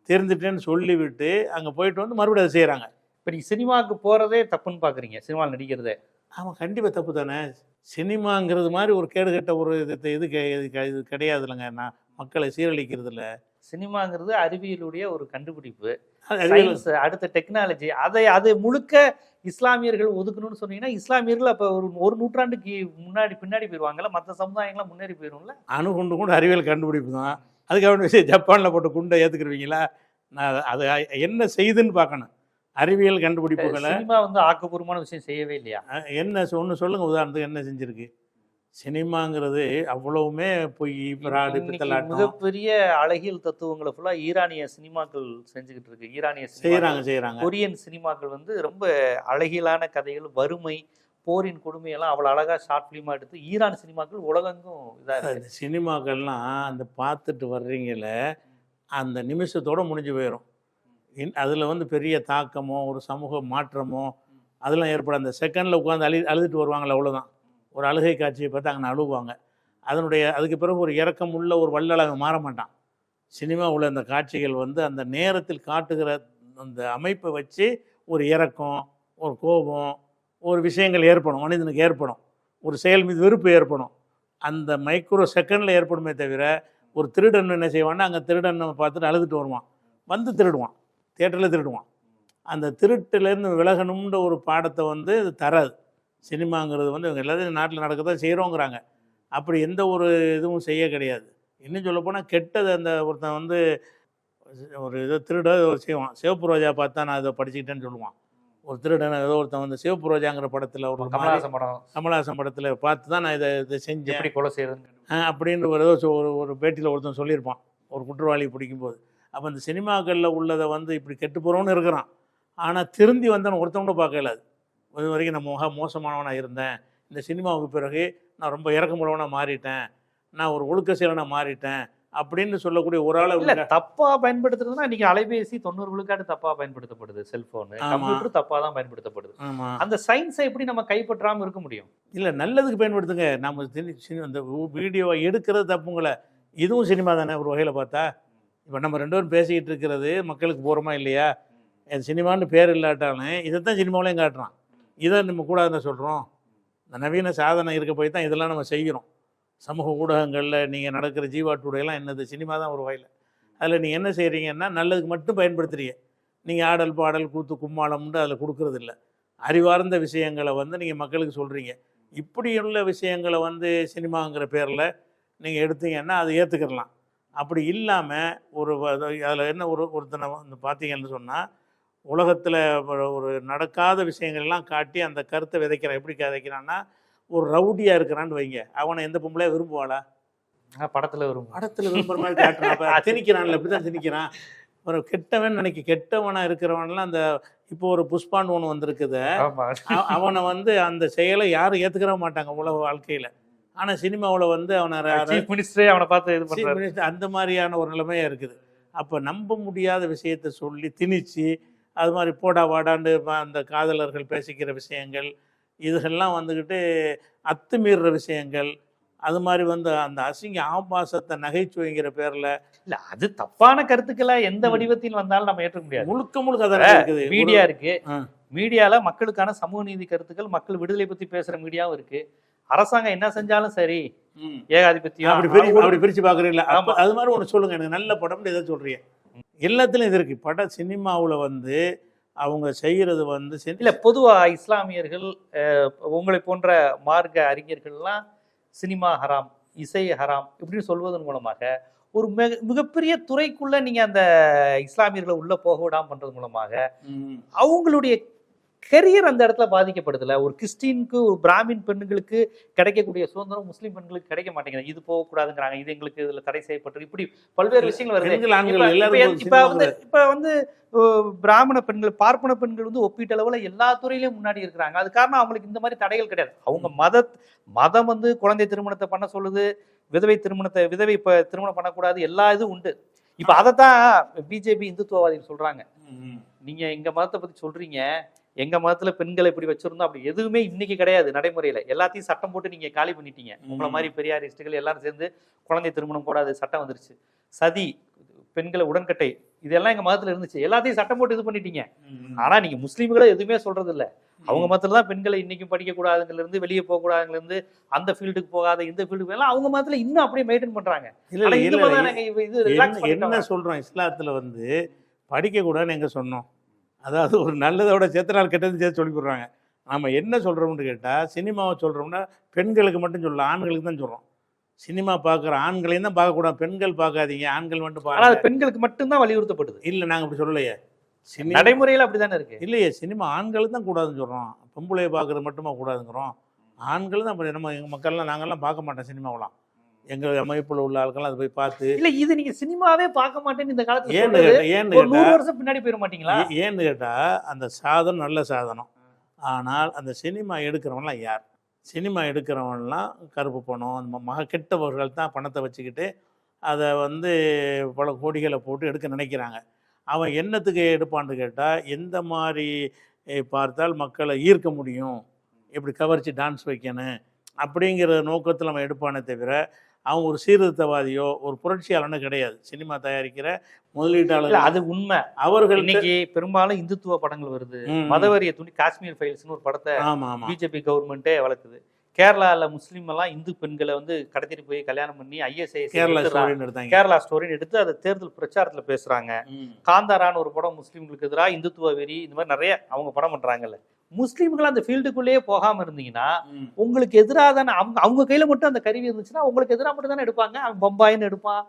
தெரிஞ்சுட்டேன்னு சொல்லிவிட்டு அங்கே போயிட்டு வந்து மறுபடியும் அதை செய்கிறாங்க. இப்போ நீங்கள் சினிமாவுக்கு போகிறதே தப்புன்னு பார்க்குறீங்க, சினிமாவில் நடிக்கிறதே? ஆமாம், கண்டிப்பாக தப்பு தானே. சினிமாங்கிறது மாதிரி ஒரு கேடுகட்ட ஒரு இது கிடையாது இல்லைங்க. நான் மக்களை சீரழிக்கிறது இல்லை. சினிமாங்கிறது அறிவியலுடைய ஒரு கண்டுபிடிப்பு, அடுத்த டெக்னாலஜி. அது முழுக்க இஸ்லாமியர்கள் ஒதுக்கணும்னு சொன்னீங்கன்னா, இஸ்லாமியர்கள் அப்போ ஒரு நூற்றாண்டுக்கு பின்னாடி போயிடுவாங்கல்ல, மற்ற சமுதாயங்கள்லாம் முன்னேறி போயிடும்ல. அணுகுண்டு கூட அறிவியல் கண்டுபிடிப்பு தான். அதுக்காக விஷயம் ஜப்பானில் போட்டு குண்டை ஏற்றுக்குருவீங்களா? நான் அது என்ன செய்துன்னு பார்க்கணும். அறிவியல் கண்டுபிடிப்புகளை சினிமா வந்து ஆக்கப்பூர்வமான விஷயம் செய்யவே இல்லையா? என்ன ஒன்று சொல்லுங்கள், உதாரணத்துக்கு என்ன செஞ்சுருக்கு சினிமாங்கிறது? அவ்வளவுமே பொய், பிராடு, பித்தலாட்டம். மிகப்பெரிய அழகியல் தத்துவங்களை ஃபுல்லாக ஈரானிய சினிமாக்கள் செஞ்சுக்கிட்டு இருக்கு. ஈரானிய செய்கிறாங்க. கொரியன் சினிமாக்கள் வந்து ரொம்ப அழகியலான கதைகள், வறுமை, போரின் கொடுமையெல்லாம் அவ்வளோ அழகாக ஷார்ட் ஃபிலிமாக எடுத்து ஈரான் சினிமாக்கள் உலகெங்கும் இதாக இருக்குது. சினிமாக்கள்லாம் அந்த பார்த்துட்டு வர்றீங்கள அந்த நிமிஷத்தோடு முடிஞ்சு போயிடும். அதில் வந்து பெரிய தாக்கமோ ஒரு சமூக மாற்றமோ அதெல்லாம் ஏற்படும். அந்த செகண்டில் உட்காந்து அழுதுட்டு வருவாங்களே, அவ்வளோதான். ஒரு அழுகை காட்சியை பார்த்து அங்கே அழுவாங்க. அதுக்கு பிறகு ஒரு இரக்கம் உள்ள ஒரு வள்ளலாக மாற மாட்டான். சினிமா உள்ள அந்த காட்சிகள் வந்து அந்த நேரத்தில் காட்டுகிற அந்த அமைப்பை வச்சு ஒரு இரக்கம், ஒரு கோபம், ஒரு விஷயங்கள் ஏற்படும், மனிதனுக்கு ஏற்படும். ஒரு செயல் மீது வெறுப்பு ஏற்படும். அந்த மைக்ரோ செகண்டில் ஏற்படுமே தவிர, ஒரு திருடன் என்ன செய்வான்னா, அங்கே திருடனை பார்த்துட்டு அழுதுட்டு வருவான், வந்து திருடுவான், தியேட்டரில் திருடுவான். அந்த திருட்டுலேருந்து விலகணுன்ற ஒரு பாடத்தை வந்து இது தராது. சினிமாங்கிறது வந்து இவங்க எல்லாத்தையும் நாட்டில் நடக்கதான் செய்கிறோங்கிறாங்க. அப்படி எந்த ஒரு இதுவும் செய்ய கிடையாது. இன்னும் சொல்லப்போனால் கெட்டது. அந்த ஒருத்தன் வந்து ஒரு இதை திருட செய்வான். சிவப்பு ரோஜா பார்த்தா நான் இதை படிச்சுக்கிட்டேன்னு சொல்லுவான். ஒரு திருடன் ஏதோ ஒருத்தன் வந்து சிவப்பு ரோஜாங்கிற படத்தில் ஒரு கமலஹாசன் படத்தில் பார்த்து தான் நான் இதை செஞ்சேன், எப்படி கொலை செய்யறேன்னு அப்படின்னு ஏதோ ஒரு பேட்டியில் ஒருத்தன் சொல்லியிருப்பான், ஒரு குற்றவாளி பிடிக்கும்போது. அப்போ இந்த சினிமாக்களில் உள்ளதை வந்து இப்படி கெட்டு போகிறோன்னு இருக்கிறான். ஆனால் திருந்தி வந்தவன் ஒருத்தவங்க பார்க்கல. இது வரைக்கும் நான் மோசமானவனாக இருந்தேன், இந்த சினிமாவுக்கு பிறகு நான் ரொம்ப இறக்கமுள்ளவனாக மாறிட்டேன், நான் ஒரு ஒழுக்க செயலனாக மாறிட்டேன் அப்படின்னு சொல்லக்கூடிய ஒரு ஆளை இல்லை தப்பாக பயன்படுத்துறதுன்னா இன்றைக்கி அலைபேசி 90 விழுக்காடு தப்பாக பயன்படுத்தப்படுது. செல்ஃபோனு, கம்ப்யூட்டர் தப்பாக தான் பயன்படுத்தப்படுது. அந்த சயின்ஸை எப்படி நம்ம கைப்பற்றாமல் இருக்க முடியும்? இல்லை, நல்லதுக்கு பயன்படுத்துங்க. நம்ம அந்த வீடியோவை எடுக்கிறது தப்புங்களே, இதுவும் சினிமா தானே ஒரு வகையில் பார்த்தா. இப்போ நம்ம 2 பேரும் பேசிக்கிட்டு இருக்கிறது மக்களுக்கு போகிறோமா இல்லையா? சினிமான்னு பேர் இல்லாட்டாலும் இதைத்தான் சினிமாவிலையும் காட்டுறான். இதை நம்ம கூடாதுன்னு சொல்கிறோம். இந்த நவீன சாதனை இருக்க போய் தான் இதெல்லாம் நம்ம செய்கிறோம். சமூக ஊடகங்களில் நீங்கள் நடக்கிற ஜீவாட்டுடையெல்லாம் என்னது சினிமா தான் ஒரு வகையில். அதில் நீங்கள் என்ன செய்கிறீங்கன்னா, நல்லதுக்கு மட்டும் பயன்படுத்துகிறீங்க. நீங்கள் ஆடல் பாடல் கூத்து கும்மாளம்னு அதில் கொடுக்கறது இல்லை. அறிவார்ந்த விஷயங்களை வந்து நீங்கள் மக்களுக்கு சொல்கிறீங்க. இப்படியுள்ள விஷயங்களை வந்து சினிமாங்கிற பேரில் நீங்கள் எடுத்தீங்கன்னா அது ஏற்றுக்கிடலாம். அப்படி இல்லாமல் அதில் என்ன ஒருத்தனை வந்து பார்த்தீங்கன்னு சொன்னால், உலகத்தில் ஒரு நடக்காத விஷயங்கள்லாம் காட்டி அந்த கருத்தை விதைக்கிறான். எப்படி விதைக்கிறான்னா, ஒரு ரவுடியாக இருக்கிறான்னு வைங்க, அவனை எந்த பொம்பளையாக விரும்புவாளா? படத்தில் விரும்புகிற மாதிரி காட்டுறான். திணிக்கிறான்ல, இப்படி தான் திணிக்கிறான். ஒரு கெட்டவன் கெட்டவனாக இருக்கிறவன்லாம் அந்த இப்போ ஒரு புஷ்பான்னு ஒன்று வந்திருக்குது. ஆமா. அவனை வந்து அந்த செயலை யாரும் ஏற்றுக்கிற மாட்டாங்க உலக வாழ்க்கையில். ஆனால் சினிமாவில் வந்து அவனை சீஃப் மினிஸ்டரே அவனை பார்த்து இது பண்றாரு. அந்த மாதிரியான ஒரு நிலைமையாக இருக்குது. அப்போ நம்ப முடியாத விஷயத்தை சொல்லி திணிச்சு அது மாதிரி போடா வாடான்னு அந்த காதலர்கள் பேசிக்கிற விஷயங்கள், இதுகள்லாம் வந்துக்கிட்டு அத்துமீறுற விஷயங்கள், அது மாதிரி வந்து அந்த அசிங்க ஆபாசத்தை நகைச்சுவைங்கிற பேரில் இல்ல அது தப்பான கருத்துக்களை எந்த வடிவத்தில் வந்தாலும் நம்ம ஏற்க முடியாது. முழுக்க அதெல்லாம் இருக்குது. மீடியா இருக்கு, மீடியால மக்களுக்கான சமூக நீதி கருத்துக்கள், மக்கள் விடுதலை பத்தி பேசுற மீடியாவும் இருக்கு. அரசாங்கம் என்ன செஞ்சாலும் சரி ஏகாதிபத்தியம் அப்படி பிரிச்சு பாக்குறீங்களா? அது மாதிரி ஒன்று சொல்லுங்க, எனக்கு நல்ல படம்னு எதை சொல்றீங்க? எல்லாத்துலயும் இது இருக்கு. பட சினிமாவில் வந்து அவங்க செய்கிறது வந்து இல்ல பொதுவா இஸ்லாமியர்கள் உங்களை போன்ற மார்க்க அறிஞர்கள்லாம் சினிமா ஹராம், இசை ஹராம் இப்படின்னு சொல்வதன் மூலமாக ஒரு மிகப்பெரிய துறைக்குள்ள நீங்க அந்த இஸ்லாமியர்களை உள்ள போக விடாம பண்றது மூலமாக அவங்களுடைய கெரியர் அந்த இடத்துல பாதிக்கப்படுதுல. ஒரு கிறிஸ்டினுக்கு ஒரு பிராமின் பெண்களுக்கு கிடைக்கக்கூடிய சுதந்திரம் முஸ்லீம் பெண்களுக்கு கிடைக்க மாட்டேங்குது. இது போகக்கூடாதுங்கிறாங்க, இது எங்களுக்கு இதுல தடை செய்யப்பட்டிருக்கு, இப்படி பல்வேறு விஷயங்கள் வருது. இப்ப வந்து பிராமண பெண்கள், பார்ப்பன பெண்கள் வந்து ஒப்பீட்டளவுல எல்லா துறையிலும் முன்னாடி இருக்கிறாங்க. அது காரணம் அவங்களுக்கு இந்த மாதிரி தடைகள் கிடையாது. அவங்க மதம் வந்து குழந்தை திருமணத்தை பண்ண சொல்லுது, விதவை திருமணம் பண்ணக்கூடாது, எல்லா இதுவும் உண்டு. இப்ப அதைத்தான் பிஜேபி இந்துத்துவவாதிகள் சொல்றாங்க. நீங்க எங்க மதத்தை பத்தி சொல்றீங்க, எங்க மதத்துல பெண்களை இப்படி வச்சிருந்தோம், அப்படி எதுவுமே இன்னைக்கு கிடையாது நடைமுறையில. எல்லாத்தையும் சட்டம் போட்டு நீங்க காலி பண்ணிட்டீங்க. உங்களை மாதிரி பெரியாரிஸ்டுகள் எல்லாரும் சேர்ந்து குழந்தை திருமணம் கூடாது சட்டம் வந்துருச்சு, சதி, பெண்களை உடன்கட்டை, இதெல்லாம் எங்க மதத்துல இருந்துச்சு, எல்லாத்தையும் சட்டம் போட்டு இது பண்ணிட்டீங்க. ஆனா நீங்க முஸ்லீம்களை எதுவுமே சொல்றது இல்ல. அவங்க மதத்துல தான் பெண்களை இன்னைக்கும் படிக்க கூடாதுங்கல இருந்து, வெளியே போக கூடாதுங்கல இருந்து, அந்த ஃபீல்டுக்கு போகாத இந்த ஃபீல்டுக்கு எல்லாம் அவங்க மதத்துல இன்னும் அப்படியே மெயின்டைன் பண்றாங்க. என்ன சொல்றோம், இஸ்லாத்துல வந்து படிக்க கூடாதுன்னு எங்க சொன்னோம்? அதாவது ஒரு நல்லதோட சேர்த்து நாள் கெட்டது சேர்த்து சொல்லி போடுறாங்க. நம்ம என்ன சொல்கிறோம்னு கேட்டால், சினிமாவை சொல்கிறோம்னா பெண்களுக்கு மட்டும் சொல்லலாம், ஆண்களுக்கு தான் சொல்கிறோம். சினிமா பார்க்குற ஆண்களையும் தான் பார்க்கக்கூடாது, பெண்கள் பார்க்காதீங்க, ஆண்கள் மட்டும் பார்க்க. பெண்களுக்கு மட்டும்தான் வலியுறுத்தப்படுது. இல்லை, நாங்கள் அப்படி சொல்லலையே. நடைமுறையில் அப்படி தானே இருக்குது. இல்லையே, சினிமா ஆண்களுக்கு தான் கூடாதுன்னு சொல்கிறோம், பொம்பளையை பார்க்குறது மட்டுமா கூடாதுங்கிறோம். ஆண்கள் தான். நம்ம எங்கள் மக்கள்லாம் நாங்கள்லாம் பார்க்க மாட்டோம் சினிமாவெலாம். எங்கள் அமைப்புல உள்ள ஆட்கள் அதை போய் பார்த்து. இல்லை, இது நீங்க சினிமாவே பார்க்க மாட்டேன்னு இந்த காலத்துல ஏன்னு 100 வருஷம் பின்னாடி போயிட மாட்டீங்களா? ஏன்னு கேட்டால், அந்த சாதனம் நல்ல சாதனம். ஆனால் அந்த சினிமா எடுக்கிறவன்லாம் யார்? சினிமா எடுக்கிறவன்லாம் கருப்பு பணம், அந்த கெட்டவர்கள் தான் பணத்தை வச்சுக்கிட்டு அதை வந்து பல கோடிகளை போட்டு எடுக்க நினைக்கிறாங்க. அவன் என்னத்துக்கு எடுப்பான்னு கேட்டால், எந்த மாதிரி பார்த்தால் மக்களை ஈர்க்க முடியும், எப்படி கவர்ச்சி டான்ஸ் வைக்கணும் அப்படிங்கிற நோக்கத்தில் அவன் எடுப்பானே தவிர, அவன் ஒரு சீர்திருத்தவாதியோ ஒரு புரட்சியாளனோ கிடையாது. சினிமா தயாரிக்கிற முதலீட்டாளர். அது உண்மை. அவர்கள் இன்னைக்கு பெரும்பாலும் இந்துத்துவ படங்கள் வருது. மதவரிய துணி காஷ்மீர் ஃபைல்ஸ்னு ஒரு படத்தை பிஜேபி கவர்மெண்ட்டே வளர்க்குது. கேரளாவில் முஸ்லீம் எல்லாம் இந்து பெண்களை வந்து கடத்திட்டு போய் கல்யாணம் பண்ணி ISIS கேரளா ஸ்டோரின்னு எடுத்து அதை தேர்தல் பிரச்சாரத்தில் பேசுறாங்க. காந்தாரான்னு ஒரு படம் முஸ்லீம்களுக்கு எதிராக இந்துத்துவ வெறி, இந்த மாதிரி நிறைய அவங்க படம் பண்றாங்கல்ல. முஸ்லீம்கள் அந்த ஃபீல்டுக்குள்ளேயே போகாம இருந்தீங்கன்னா உங்களுக்கு எதிராக தானே அவங்க கையில மட்டும் அந்த கருவி இருந்துச்சுன்னா உங்களுக்கு எதிராக மட்டும் தானே எடுப்பாங்க. அவன் பம்பாயின்னு எடுப்பான்,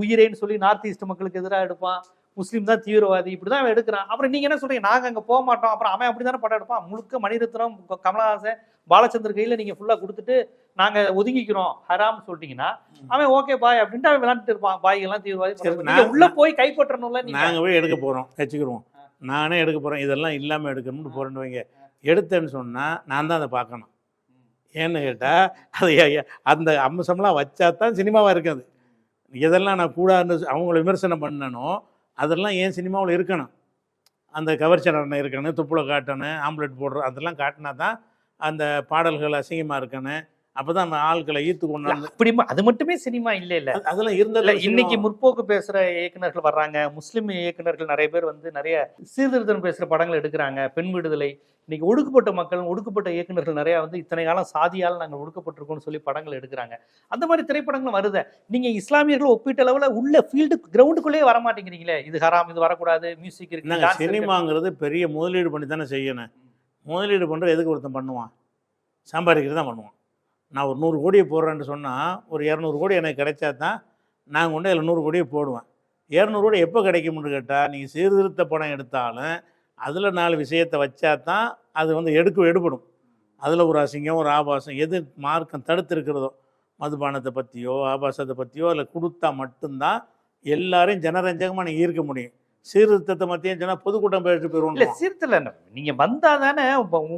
உயிரேன்னு சொல்லி நார்த் ஈஸ்ட் மக்களுக்கு எதிராக எடுப்பான், முஸ்லீம் தான் தீவிரவாதி, இப்படிதான் அவன் எடுக்கிறான். அப்புறம் நீங்க என்ன சொல்றீங்க, நாங்க அங்க போக மாட்டோம், அப்புறம் அவன் அப்படித்தானே படம் எடுப்பான். முழுக்க மணிரத்னம், கமலஹாசன், பாலச்சந்தர் கையில நீங்க ஃபுல்லா கொடுத்துட்டு நாங்க ஒதுங்கிக்கிறோம் ஹராம்னு சொல்லிட்டீங்கன்னா அவன் ஓகே பாய் அப்படின்ட்டு அவன் விளையாண்டுட்டு இருப்பான். பாய்கெல்லாம் தீவிரவாதி. உள்ள போய் கைப்பற்றணும்ல. நாங்க போய் எடுக்க போறோம் வச்சுக்கிறோம், நானே எடுக்க போறேன், இதெல்லாம் இல்லாம எடுக்கணும்னு போறேன்னு வைங்க. எடுத்தேன்னு சொன்னா நான் தான் அதை பார்க்கணும். ஏன்னு கேட்டா அது அந்த அம்சம்லாம் வச்சா தான் சினிமாவா இருக்காது. எதெல்லாம் நான் கூடாதுன்னு அவங்கள விமர்சனம் பண்ணணும், அதெல்லாம் ஏன் சினிமாவில் இருக்கணும். அந்த கவர்ச்சி நடனம் இருக்கணும், துப்புளை காட்டணும், ஆம்லெட் போடுறோம், அதெல்லாம் காட்டினா தான் அந்த பாடல்கள் அசிங்கமாக இருக்கணும். அப்போதான் நம்ம ஆட்களை ஈர்த்து கொண்டாந்து. அப்படி அது மட்டுமே சினிமா இல்லை. அதெல்லாம் இருந்ததில்ல. இன்னைக்கு முற்போக்கு பேசுகிற இயக்குநர்கள் வர்றாங்க, முஸ்லீம் இயக்குநர்கள் நிறைய பேர் வந்து நிறைய சீர்திருத்தம் பேசுகிற படங்கள் எடுக்கிறாங்க. பெண் விடுதலை, இன்னைக்கு ஒடுக்கப்பட்ட மக்கள், ஒடுக்கப்பட்ட இயக்குநர்கள் நிறையா வந்து இத்தனை காலம் சாதியால் நாங்கள் ஒடுக்கப்பட்டிருக்கோம்னு சொல்லி படங்கள் எடுக்கிறாங்க. அந்த மாதிரி திரைப்படங்களும் வருது. நீங்கள் இஸ்லாமியர்கள் ஒப்பீட்டு அளவில் உள்ள ஃபீல்டு கிரவுண்டுக்குள்ளேயே வர மாட்டேங்கிறீங்களே. இது ஹராம், இது வரக்கூடாது, மியூசிக் இருக்கு. சினிமாங்கிறது பெரிய முதலீடு பண்ணி தானே செய்யணும். முதலீடு பண்ணுற எதுக்கு ஒருத்தன் பண்ணுவான்? சம்பாதிக்கிறது தான் பண்ணுவான். நான் ஒரு 100 கோடியை போடுறேன்னு சொன்னால் ஒரு 200 கோடி எனக்கு கிடைச்சா தான் நான் கொண்டு அதில் 100 கோடியை போடுவேன். 200 கோடி எப்போ கிடைக்கும்னு கேட்டால், நீங்கள் சீர்திருத்த படம் எடுத்தாலும் அதில் 4 விஷயத்தை வச்சா தான் அது வந்து எடுபடும். அதில் ஒரு அசிங்கம், ஒரு ஆபாசம், எது மார்க்கம் தடுத்திருக்கிறதோ, மதுபானத்தை பற்றியோ ஆபாசத்தை பற்றியோ அதில் கொடுத்தா மட்டும்தான் எல்லாரையும் ஜனரஞ்சகமாக நீங்கள் ஈர்க்க முடியும். சீர்திருத்தத்தை மத்தியும் சொன்னால் பொதுக்கூட்டம் போயிட்டு இல்ல போயிடுவோம். சீர்தில்ல, நீங்க வந்தா தானே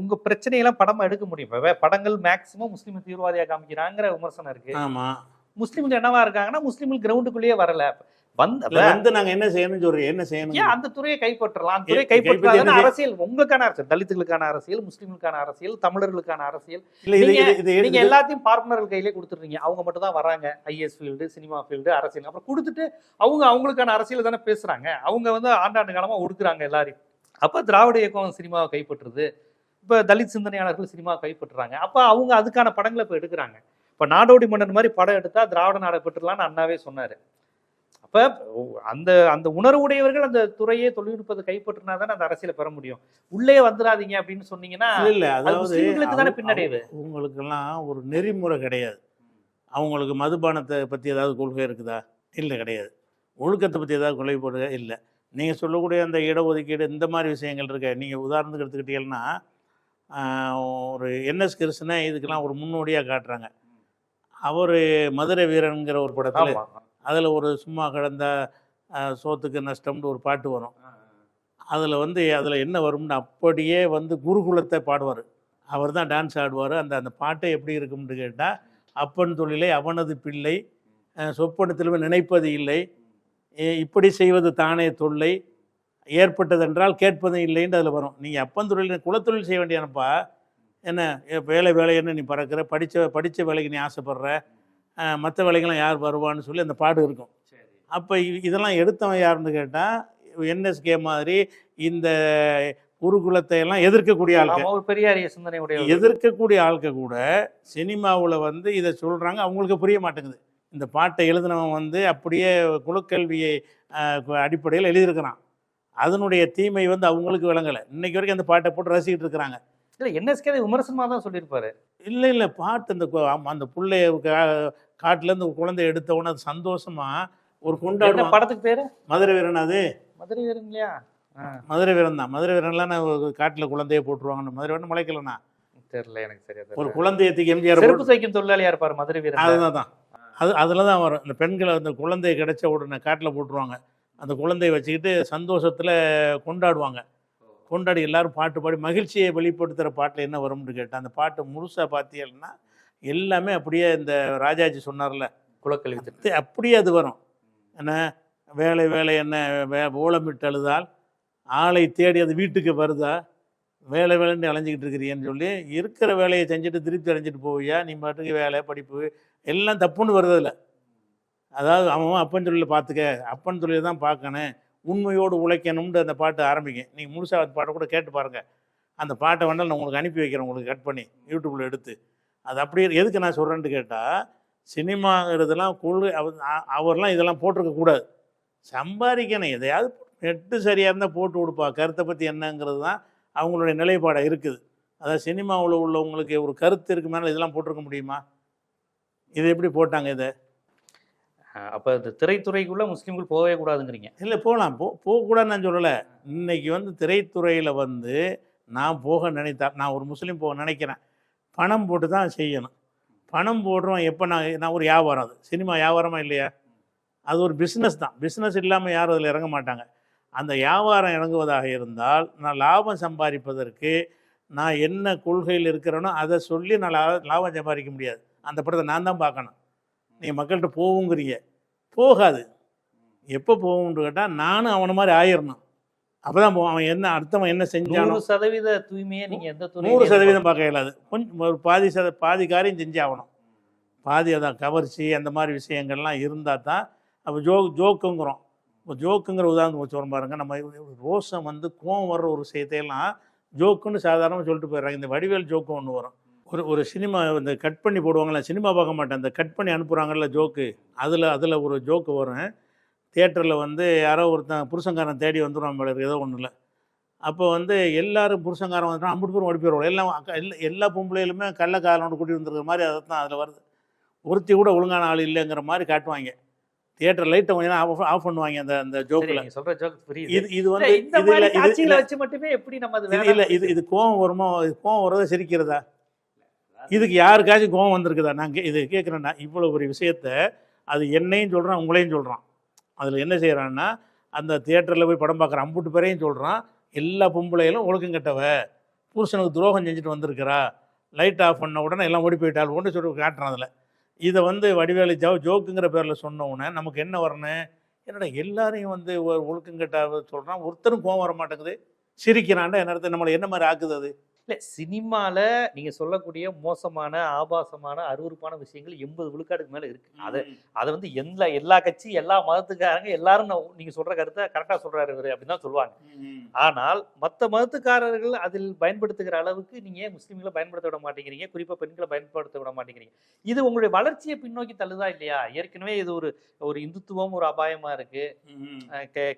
உங்க பிரச்சனையெல்லாம் படமா எடுக்க முடியும். இப்ப படங்கள் மேக்சிமம் முஸ்லீம் தீவிரவாதியா காமிக்கிறாங்கிற விமர்சனம் இருக்கு. ஆமாம், முஸ்லீம்கள் என்னவா இருக்காங்கன்னா, முஸ்லீம்கள் கிரவுண்டுக்குள்ளேயே வரல. வந்து நாங்கள் என்ன செய்யணும்னு சொல்றோம், என்ன செய்யணும்? ஏன் அந்த துறையை கைப்பற்றலாம்? அந்த துறையை கைப்பற்றி கைப்பற்றாதானே என்ன அரசியல் உங்களுக்கான அரசியல், தலித்துகளுக்கான அரசியல், முஸ்லீம்களுக்கான அரசியல், தமிழர்களுக்கான அரசியல். இல்லை, இது நீங்க இது நீங்க எல்லாத்தையும் பார்ட்னர்கள் கையிலே கொடுத்துடுறீங்க. அவங்க மட்டும் தான் வராங்க, ஐஎஸ் ஃபீல்டு, சினிமா ஃபீல்டு, அரசியல். அப்புறம் கொடுத்துட்டு அவங்களுக்கான அரசியல் தானே பேசுறாங்க. அவங்க வந்து ஆண்டாண்டு காலமா ஒடுக்குறாங்க எல்லாரையும். அப்ப திராவிட இயக்கம் சினிமாவை கைப்பற்றுது, இப்ப தலித் சிந்தனையாளர்கள் சினிமாவை கைப்பற்றுறாங்க. அப்ப அவங்க அதுக்கான படங்களை இப்ப எடுக்கிறாங்க. இப்ப நாடோடி மன்னன் மாதிரி படம் எடுத்தா திராவிட நாடை பெற்றுலான்னு அண்ணாவே சொன்னாரு. அப்ப அந்த அந்த உணர்வுடையவர்கள் அந்த துறையே தொழில்நுட்பத்தை கைப்பற்றினா தானே அந்த அரசியலை பெற முடியும். உள்ளே வந்துடாதீங்க அப்படின்னு சொன்னீங்கன்னா இல்லை, அதாவது முஸ்லீம்களுக்கு தானே பின்னடைவு. உங்களுக்கெல்லாம் ஒரு நெறிமுறை கிடையாது. அவங்களுக்கு மதுபானத்தை பற்றி ஏதாவது கொள்கை இருக்குதா? இல்லை, கிடையாது. ஒழுக்கத்தை பற்றி ஏதாவது கொள்கை போடுக? இல்லை. நீங்கள் சொல்லக்கூடிய அந்த இடஒதுக்கீடு இந்த மாதிரி விஷயங்கள் இருக்க. நீங்கள் உதாரணத்துக்கு எடுத்துக்கிட்டீங்கன்னா ஒரு என்எஸ் கிருஷ்ணன் இதுக்கெல்லாம் ஒரு முன்னோடியாக காட்டுறாங்க. அவர் மதுரை வீரன்கிற ஒரு படத்தில் அதில் ஒரு சும்மா கிடந்த சோத்துக்கு நஷ்டம்னு ஒரு பாட்டு வரும். அதில் வந்து அதில் என்ன வரும்னு அப்படியே வந்து குருகுலத்தை பாடுவார். அவர் தான் டான்ஸ் ஆடுவார். அந்த அந்த பாட்டை எப்படி இருக்கும்னு கேட்டால், அப்பன் தொழிலை அவனது பிள்ளை, சொப்பனத்திலுமே நினைப்பது இல்லை, இப்படி செய்வது தானே தொல்லை, ஏற்பட்டதென்றால் கேட்பதும் இல்லைன்னு அதில் வரும். நீங்கள் அப்பன் தொழில் குலத்தொழில் செய்ய வேண்டியானப்பா, என்ன வேலை என்ன நீ பறக்கிற, படித்த வேலைக்கு நீ ஆசைப்படுற, மற்ற வேலைக்கெல்லாம் யார் வருவான்னு சொல்லி அந்த பாடு இருக்கும். அப்போ இதெல்லாம் எடுத்தவன் யாருன்னு கேட்டால், என்எஸ்கே மாதிரி இந்த குருகுலத்தை எல்லாம் எதிர்க்கக்கூடிய ஆட்கள், பெரியாரிய சிந்தனை எதிர்க்கக்கூடிய ஆட்கள் கூட சினிமாவில் வந்து இதை சொல்கிறாங்க. அவங்களுக்கு புரிய மாட்டேங்குது. இந்த பாட்டை எழுதினவன் வந்து அப்படியே குலக்கல்வியை அடிப்படையில் எழுதியிருக்கிறான். அதனுடைய தீமை வந்து அவங்களுக்கு விளங்கலை. இன்னைக்கு வரைக்கும் அந்த பாட்டை போட்டு ரசிக்கிட்டு இருக்கிறாங்க. இல்லை, என்எஸ்கே விமர்சனமாக தான் சொல்லியிருப்பாரு. இல்லை, பாட்டு அந்த பிள்ளைய காட்டிலேருந்து குழந்தை எடுத்தவொன்னே அது சந்தோஷமாக ஒரு கொண்டாடுவாங்க. படத்துக்கு பேர் மதுரை வீரன். அது மதுரை வீரன் இல்லையா? மதுரை வீரன் தான். மதுரை வீரன்லாம் காட்டில் குழந்தைய போட்டுருவாங்க. மதுரை வீரன் முளைக்கலண்ணா தெரியல எனக்கு சரியா. ஒரு குழந்தைய தூக்கி எம்ஜிஆர் செருப்பு தைக்கும் தொழிலாளியா இருப்பார் மதுரை வீரன். அதுதான் அதில் தான் வரும். இந்த பெண்களை அந்த குழந்தைய கிடைச்ச உடனே காட்டில் போட்டுருவாங்க. அந்த குழந்தைய வச்சுக்கிட்டு சந்தோஷத்தில் கொண்டாடுவாங்க. கொண்டாடி எல்லாரும் பாட்டு பாடி மகிழ்ச்சியை வெளிப்படுத்துகிற பாட்டில் என்ன வரும்னு கேட்டால், அந்த பாட்டு முழுசாக பார்த்தீங்கன்னா எல்லாமே அப்படியே இந்த ராஜாஜி சொன்னார்ல குலக்கல்வி அப்படியே அது வரும். என்ன வேலை என்ன ஓலமிட்டு அழுதால் ஆளை தேடி அது வீட்டுக்கு வருதா, வேலைன்னு அலைஞ்சிக்கிட்டு இருக்கிறீன்னு சொல்லி இருக்கிற வேலையை செஞ்சுட்டு திருப்தி அடைஞ்சிட்டு போவியா, நீ பாட்டுக்கு வேலை படிப்பு எல்லாம் தப்புன்னு வருது அதில். அதாவது அவன் அப்பன் தொழிலை பார்த்துக்க, அப்பன் தொழிலை தான் பார்க்கணும், உண்மையோடு உழைக்கணும்னு அந்த பாட்டு ஆரம்பிக்கும். நீங்கள் முழுசாக அந்த பாட்டை கூட கேட்டு பாருங்கள். அந்த பாட்டை வேணாலும் நான் உங்களுக்கு அனுப்பி வைக்கிறேன், உங்களுக்கு கட் பண்ணி யூடியூப்பில் எடுத்து. அது அப்படியே எதுக்கு நான் சொல்கிறேன்ட்டு கேட்டால், சினிமாங்கிறதுலாம் அவர்லாம் இதெல்லாம் போட்டிருக்கக்கூடாது. சம்பாதிக்கணும், எதையாவது நெட்டு சரியாக இருந்தால் போட்டு கொடுப்பா, கருத்தை பற்றி என்னங்கிறது தான் அவங்களுடைய நிலைப்பாடாக இருக்குது. அதாவது சினிமாவில் உள்ளவங்களுக்கு ஒரு கருத்து இருக்கு மேலே இதெல்லாம் போட்டிருக்க முடியுமா? இது எப்படி போட்டாங்க இதை? அப்போ இந்த திரைத்துறைக்குள்ளே முஸ்லீம்கள் போகவே கூடாதுங்கிறீங்க? இல்லை, போகலாம், போகக்கூடாதுன்னு நான் சொல்லலை. இன்றைக்கி வந்து திரைத்துறையில் வந்து நான் போக நினைத்தா, நான் ஒரு முஸ்லீம் போக நினைக்கிறேன், பணம் போட்டு தான் செய்யணும். பணம் போடுறோம் எப்போ? நான் ஒரு வியாபாரம், அது சினிமா வியாபாரமாக இல்லையா? அது ஒரு பிஸ்னஸ் தான். பிஸ்னஸ் இல்லாமல் யாரும் அதில் இறங்க மாட்டாங்க. அந்த வியாபாரம் இறங்குவதாக இருந்தால், நான் லாபம் சம்பாதிப்பதற்கு நான் என்ன கொள்கையில் இருக்கிறேனோ அதை சொல்லி நான் லாபம் சம்பாதிக்க முடியாது. அந்த படத்தை நான் தான் பார்க்கணும். நீங்கள் மக்கள்கிட்ட போகுங்கிறீங்க, போகாது. எப்போ போகும்னு கேட்டால், நானும் அவனை மாதிரி ஆயிடணும். அப்போ தான் அவன் என்ன அடுத்தவன் என்ன செஞ்சானோ 100% தூய்மையே நீங்கள் எந்த 100% பார்க்க இயலாது. கொஞ்சம் ஒரு பாதி காரியம் செஞ்சு ஆகணும். பாதி அதான் கவர்ச்சி அந்த மாதிரி விஷயங்கள்லாம் இருந்தால் தான். அப்போ ஜோக்குங்கிறோம். இப்போ ஜோக்குங்கிற உதாரணம் வச்சு பாருங்க. நம்ம ரோஷம் வந்து கோவம் வர்ற ஒரு விஷயத்தையெல்லாம் ஜோக்குன்னு சாதாரணமாக சொல்லிட்டு போயிடுறாங்க. இந்த வடிவேல் ஜோக்கு ஒன்று வரும். ஒரு சினிமா இந்த கட் பண்ணி போடுவாங்கள்ல, சினிமா பார்க்க மாட்டேன், அந்த கட் பண்ணி அனுப்புகிறாங்கல்ல ஜோக்கு, அதில் ஒரு ஜோக்கு வரும். தியேட்டரில் வந்து யாரோ ஒருத்தன் புருஷங்காரன் தேடி வந்துடும் மேலே ஏதோ ஒன்றும் இல்லை. அப்போ வந்து எல்லோரும் புருஷங்காரன் வந்துட்டோம், அம்பிட்டு பேரும் ஓடி போயிடுவோம். எல்லா பொம்பளையிலுமே கள்ளக்காரனோடு கூட்டி வந்துருக்கிற மாதிரி அதை தான் அதில் வருது. ஒருத்தி கூட ஒழுங்கான ஆள் இல்லைங்கிற மாதிரி காட்டுவாங்க. தியேட்டர் லைட்டை கொஞ்சம் ஆஃப் பண்ணுவாங்க அந்த ஜோக்கில். சொல்கிற ஜோக் புரியுது. இது வந்து இது கோவம் வருமா? கோவம் வரதை சிரிக்கிறதா? இதுக்கு யாருக்காச்சும் கோவம் வந்திருக்குதா? நான் இது கேட்குறேன்னா, இவ்வளோ ஒரு விஷயத்த அது என்னையும் சொல்கிறான் உங்களையும் சொல்கிறான். அதில் என்ன செய்கிறான்னா, அந்த தியேட்டரில் போய் படம் பார்க்குற அம்புட்டு பேரையும் சொல்கிறான், எல்லா பொம்பளைகளும் ஒழுக்கம் கெட்டவ, புருஷனுக்கு துரோகம் செஞ்சுட்டு வந்திருக்கிறா, லைட் ஆஃப் பண்ண உடனே எல்லாம் ஓடி போயிட்டாள் ஒன்று சொல்லி காட்டுறான். அதில் இதை வந்து வடிவேலு ஜோக்குங்கிற பேரில் சொன்ன உடனே நமக்கு என்ன வரணும், என்னடா எல்லாரையும் வந்து ஒழுக்கம் கெட்ட சொல்கிறான், ஒருத்தரும் கோவம் வர மாட்டேங்குது, சிரிக்கிறான்டா, என்ன அர்த்தம், நம்மளை என்ன மாதிரி ஆக்குது அது? இல்ல சினிமால நீங்க சொல்லக்கூடிய மோசமான, ஆபாசமான, அருவருப்பான விஷயங்கள் 80 விழுக்காடுக்கு மேல இருக்கு. அதை வந்து எல்லா கட்சி, எல்லா மதத்துக்காரங்க எல்லாரும் நீங்க சொல்ற கருத்தை கரெக்டா சொல்றாரு இவரு அப்படின்னு தான் சொல்லுவாங்க. ஆனால் மத்த மதத்துக்காரர்கள் அதில் பயன்படுத்துகிற அளவுக்கு நீங்க ஏன் முஸ்லீம்களை பயன்படுத்த விட மாட்டேங்கிறீங்க, குறிப்பா பெண்களை பயன்படுத்த விட மாட்டேங்கிறீங்க? இது உங்களுடைய வளர்ச்சியை பின்னோக்கி தள்ளுதா இல்லையா? ஏற்கனவே இது ஒரு இந்துத்துவம் ஒரு அபாயமா இருக்கு.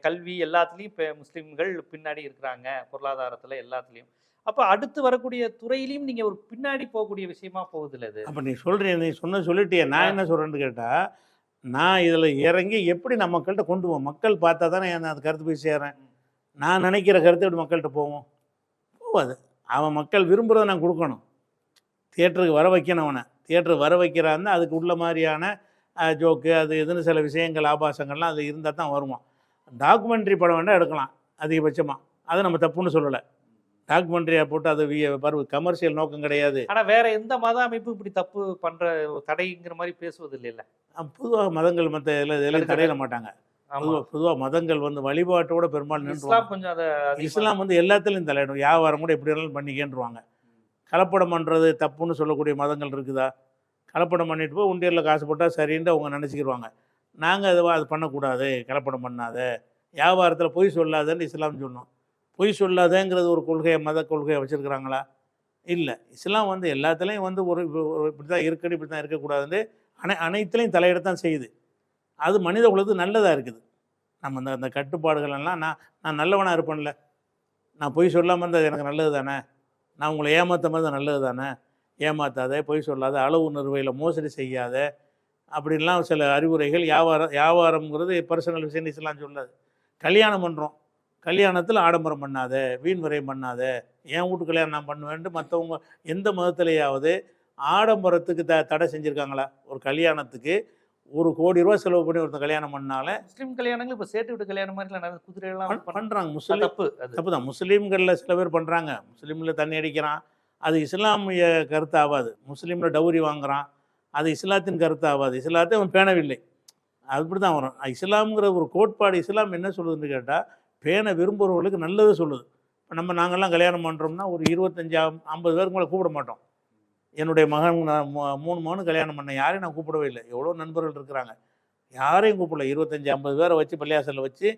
கல்வி எல்லாத்துலயும் இப்ப முஸ்லீம்கள் பின்னாடி இருக்கிறாங்க, பொருளாதாரத்துல எல்லாத்துலயும். அப்ப அடுத்து வரக்கூடிய துறையிலையும் நீங்க ஒரு பின்னாடி போகக்கூடிய விஷயமா போகுது இல்ல இது? அப்ப நீ சொல்லிட்டியே, நான் என்ன சொல்றேன்னு கேட்டா, நான் இதுல இறங்கி எப்படி நான் மக்கள்கிட்ட கொண்டு போவோம், மக்கள் பார்த்தா தானே அந்த கருத்து போய் சேரேன். நான் நினைக்கிற கருத்து எப்படி மக்கள்கிட்ட போவாது. அவன் மக்கள் விரும்புகிறத நான் கொடுக்கணும், தியேட்டருக்கு வர வைக்கணும். அவனை தியேட்டருக்கு வர வைக்கிறான்னு அதுக்கு உள்ள மாதிரியான ஜோக்கு அது இதுன்னு சில விஷயங்கள் ஆபாசங்கள்லாம் அது இருந்தால் தான் வருவான். டாக்குமெண்ட்ரி படம் வேண்டாம் எடுக்கலாம் அதிகபட்சமாக, அதை நம்ம தப்புன்னு சொல்லலை. டாக்குமெண்ட்ரியாக போட்டு அது கமர்ஷியல் நோக்கம் கிடையாது. ஆனால் வேற எந்த மத அமைப்பும் இப்படி தப்பு பண்ணுற தடைங்கிற மாதிரி பேசுவது இல்லைல்ல? பொதுவாக மதங்கள் மற்ற இதெல்லாம் தடையிட மாட்டாங்க. பொதுவாக மதங்கள் வந்து வழிபாட்டோட பெரும்பாலும் இஸ்லாம் கொஞ்சம் அதை இஸ்லாம் வந்து எல்லாத்துலேயும் தலையிடும். வியாபாரம் கூட எப்படி இருந்தாலும் பண்ணிக்கேன்றுவாங்க. கலப்படம் பண்ணுறது தப்புன்னு சொல்லக்கூடிய மதங்கள் இருக்குதா? கலப்படம் பண்ணிட்டு போய் உண்டியலில் காசு போட்டால் சரின்ட்டு அவங்க நினச்சிக்கிடுவாங்க. நாங்கள் அது பண்ணக்கூடாது, கலப்படம் பண்ணாத, வியாபாரத்தில் பொய் சொல்லாதன்னு இஸ்லாம் சொன்னோம். பொய் சொல்லாதேங்கிறது ஒரு கொள்கையை, மத கொள்கையை வச்சுருக்கிறாங்களா? இல்லை. இஸ்லாம் வந்து எல்லாத்துலேயும் வந்து இப்படி தான் இருக்கணும், இப்படி தான் இருக்கக்கூடாதுன்னு அனைத்துலேயும் தலையிடத்தான் செய்யுது. அது மனித குலத்துக்கு நல்லதாக இருக்குது. நம்ம அந்த கட்டுப்பாடுகள் எல்லாம் நான் நல்லவனாக இருப்பேன்ல, நான் பொய் சொல்லாமல் இருந்தால் எனக்கு நல்லது தானே, நான் உங்களை ஏமாற்ற மாதிரி தான் நல்லது தானே, ஏமாற்றாத, பொய் சொல்லாத, அளவு நிறுவையில் மோசடி செய்யாத, அப்படின்லாம் சில அறிவுரைகள். வியாபாரம்ங்கிறது பர்சனல் விஷயம் இஸ்லாம் சொல்லாது. கல்யாணம் பண்ணுறோம், கல்யாணத்தில் ஆடம்பரம் பண்ணாத, வீண் விரயம் பண்ணாத, என் வீட்டு கல்யாணம் நான் பண்ணுவேன்ட்டு மற்றவங்க எந்த மதத்திலேயாவது ஆடம்பரத்துக்கு தடை செஞ்சுருக்காங்களா? ஒரு கல்யாணத்துக்கு 1 கோடி ரூபா செலவு பண்ணி ஒருத்தர் கல்யாணம் பண்ணாலே, முஸ்லீம் கல்யாணங்கள் இப்போ சேட்டு விட்டு கல்யாணம் மாதிரிலாம் நிறைய குதிரையெல்லாம் பண்ணுறாங்க. முஸ்லீம் தப்பு தான். முஸ்லீம்களில் சில பேர் பண்ணுறாங்க. முஸ்லீமில் தண்ணி அடிக்கிறான், அது இஸ்லாமிய கருத்து ஆகாது. முஸ்லீமில் டவுரி வாங்குறான், அது இஸ்லாத்தின் கருத்து ஆகாது. இஸ்லாத்தை அவன் பேணவில்லை, அப்படி தான் வரும். இஸ்லாம்ங்கிற ஒரு கோட்பாடு, இஸ்லாம் என்ன சொல்லுதுன்னு கேட்டால், பேனை விரும்புகிறவர்களுக்கு நல்லது சொல்லுது. இப்போ நாங்கள்லாம் கல்யாணம் பண்ணுறோம்னா ஒரு 25-50 பேருக்கு மேலே கூப்பிட மாட்டோம். என்னுடைய மகன் 3 மகனும் கல்யாணம் பண்ண யாரையும் நான் கூப்பிடவே இல்லை. எவ்வளோ நண்பர்கள் இருக்கிறாங்க, யாரையும் கூப்பிடல. 25-50 பேரை வச்சு பள்ளியாசலில் வச்சு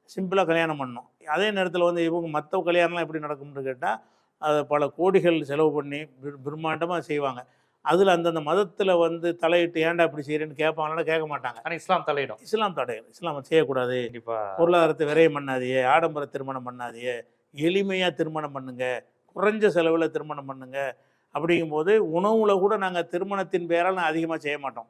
சிம்பிளாக கல்யாணம் பண்ணோம். அதே நேரத்தில் வந்து இவங்க மற்ற கல்யாணம்லாம் எப்படி நடக்கும்னு கேட்டால், அதை பல கோடிகள் செலவு பண்ணி பிரம்மாண்டமாக செய்வாங்க. அதில் அந்தந்த மதத்தில் வந்து தலையிட்டு ஏன்டா இப்படி செய்கிறேன்னு கேட்பாங்கன்னா கேட்க மாட்டாங்க. ஆனால் இஸ்லாம் தலையிடும். இஸ்லாம் தடையிடும். இஸ்லாம் செய்யக்கூடாது, பொருளாதாரத்தை விரயம் பண்ணாதியே, ஆடம்பர திருமணம் பண்ணாதியே, எளிமையாக திருமணம் பண்ணுங்க, குறைஞ்ச செலவில் திருமணம் பண்ணுங்க. அப்படிங்கும்போது உணவில் கூட நாங்கள் திருமணத்தின் பேரால் நான் அதிகமாக செய்ய மாட்டோம்.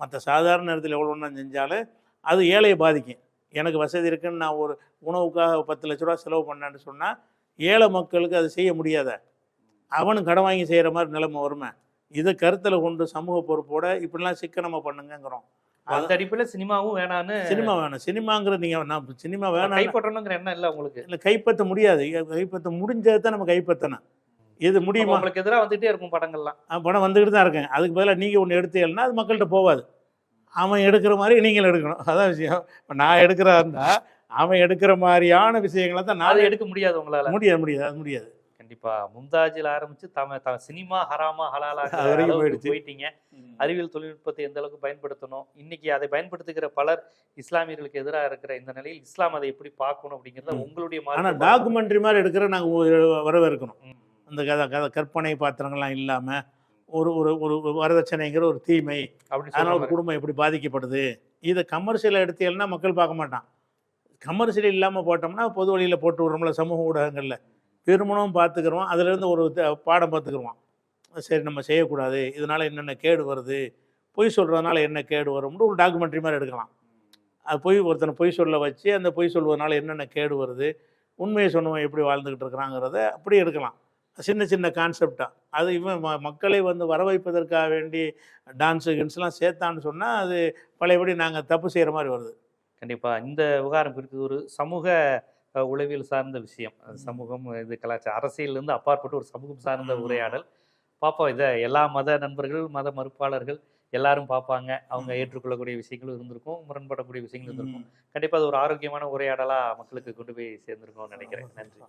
மற்ற சாதாரண நேரத்தில் எவ்வளோ ஒன்றா செஞ்சாலும் அது ஏழையை பாதிக்கும். எனக்கு வசதி இருக்குன்னு நான் ஒரு உணவுக்காக 10 லட்ச ரூபா செலவு பண்ணேன்னு சொன்னால் ஏழை மக்களுக்கு அது செய்ய முடியாத, அவனும் கடன் வாங்கி செய்கிற மாதிரி நிலைமை வருமே. இதை கருத்தில் கொண்டு சமூக பொறுப்போட இப்படிலாம் சிக்கனமாக பண்ணுங்கிறோம். அந்த அடிப்படையில் சினிமாவும் வேணான்னு. சினிமா வேணும், சினிமாங்கிற நீங்கள் நான் சினிமா வேணாம் கைப்பற்றணுங்கிற எண்ணம் இல்லை உங்களுக்கு? இல்லை, கைப்பற்ற முடியாது. கைப்பற்ற முடிஞ்சதை தான் நம்ம கைப்பற்றணும். இது முடியுமா? உங்களுக்கு எதிராக வந்துகிட்டே இருக்கும் படங்கள்லாம். படம் வந்துக்கிட்டு தான் இருக்கேன். அதுக்கு பதிலாக நீங்கள் ஒன்று எடுத்தீங்கன்னா அது மக்கள்கிட்ட போகாது. அவன் எடுக்கிற மாதிரி நீங்கள் எடுக்கணும், அதான் விஷயம். இப்போ நான் எடுக்கிறா இருந்தால் அவன் எடுக்கிற மாதிரியான விஷயங்களை தான் நான் எடுக்க முடியாது. உங்களால் முடியாது. கண்டிப்பா மும்தாஜில் ஆரம்பிச்சு சினிமா ஹராமா ஹலாலா போயிட்டீங்க. அறிவியல் தொழில்நுட்பத்தை எந்த அளவுக்கு பயன்படுத்தணும், இன்னைக்கு அதை பயன்படுத்துகிற பலர் இஸ்லாமியர்களுக்கு எதிராக இருக்கிற இந்த நிலையில் இஸ்லாம் அதை எப்படி பார்க்கணும் அப்படிங்கிறத உங்களுடைய ஆனால் டாக்குமெண்ட்ரி மாதிரி எடுக்கிற நாங்கள் வரவேற்கணும். அந்த கற்பனை பாத்திரங்கள்லாம் இல்லாமல் ஒரு ஒரு வரதட்சணைங்கிற ஒரு தீமை, அதனால் ஒரு குடும்பம் எப்படி பாதிக்கப்படுது, இதை கமர்ஷியலாக எடுத்தீங்கன்னா மக்கள் பார்க்க மாட்டான். கமர்ஷியல் இல்லாமல் போட்டோம்னா பொது வழியில் போட்டு விடுறோம்ல, சமூக ஊடகங்களில் திருமணம் பார்த்துக்கிறோம், அதிலேருந்து ஒரு பாடம் பார்த்துக்குருவான். சரி நம்ம செய்யக்கூடாது, இதனால் என்னென்ன கேடு வருது, பொய் சொல்கிறதுனால என்ன கேடு வரும்னு ஒரு டாக்குமெண்ட்ரி மாதிரி எடுக்கலாம். அது ஒருத்தனை பொய் சொல்ல வச்சு அந்த பொய் சொல்வதனால என்னென்ன கேடு வருது, உண்மையை சொன்னவன் எப்படி வாழ்ந்துக்கிட்டு இருக்கிறாங்கிறத அப்படி எடுக்கலாம். சின்ன சின்ன கான்செப்டாக அது இவன் மக்களை வந்து வர வைப்பதற்காக வேண்டி டான்ஸு கின்ஸ்லாம் சேர்த்தான்னு சொன்னால் அது பழையபடி நாங்கள் தப்பு செய்கிற மாதிரி வருது. கண்டிப்பா இந்த விவகாரம் குறித்து ஒரு சமூக உளவியல் சார்ந்த விஷயம். சமூகம் இது கலாச்சாரம் அரசியலிருந்து அப்பாற்பட்டு ஒரு சமூகம் சார்ந்த உரையாடல். பார்ப்போம். இதை எல்லா மத நண்பர்கள், மத மறுப்பாளர்கள் எல்லாரும் பார்ப்பாங்க. அவங்க ஏற்றுக்கொள்ளக்கூடிய விஷயங்களும் இருந்திருக்கும், முரண்படக்கூடிய விஷயங்களும் இருந்திருக்கும். கண்டிப்பா அது ஒரு ஆரோக்கியமான உரையாடலா மக்களுக்கு கொண்டு போய் சேர்ந்திருக்கும்னு நினைக்கிறேன். நன்றி.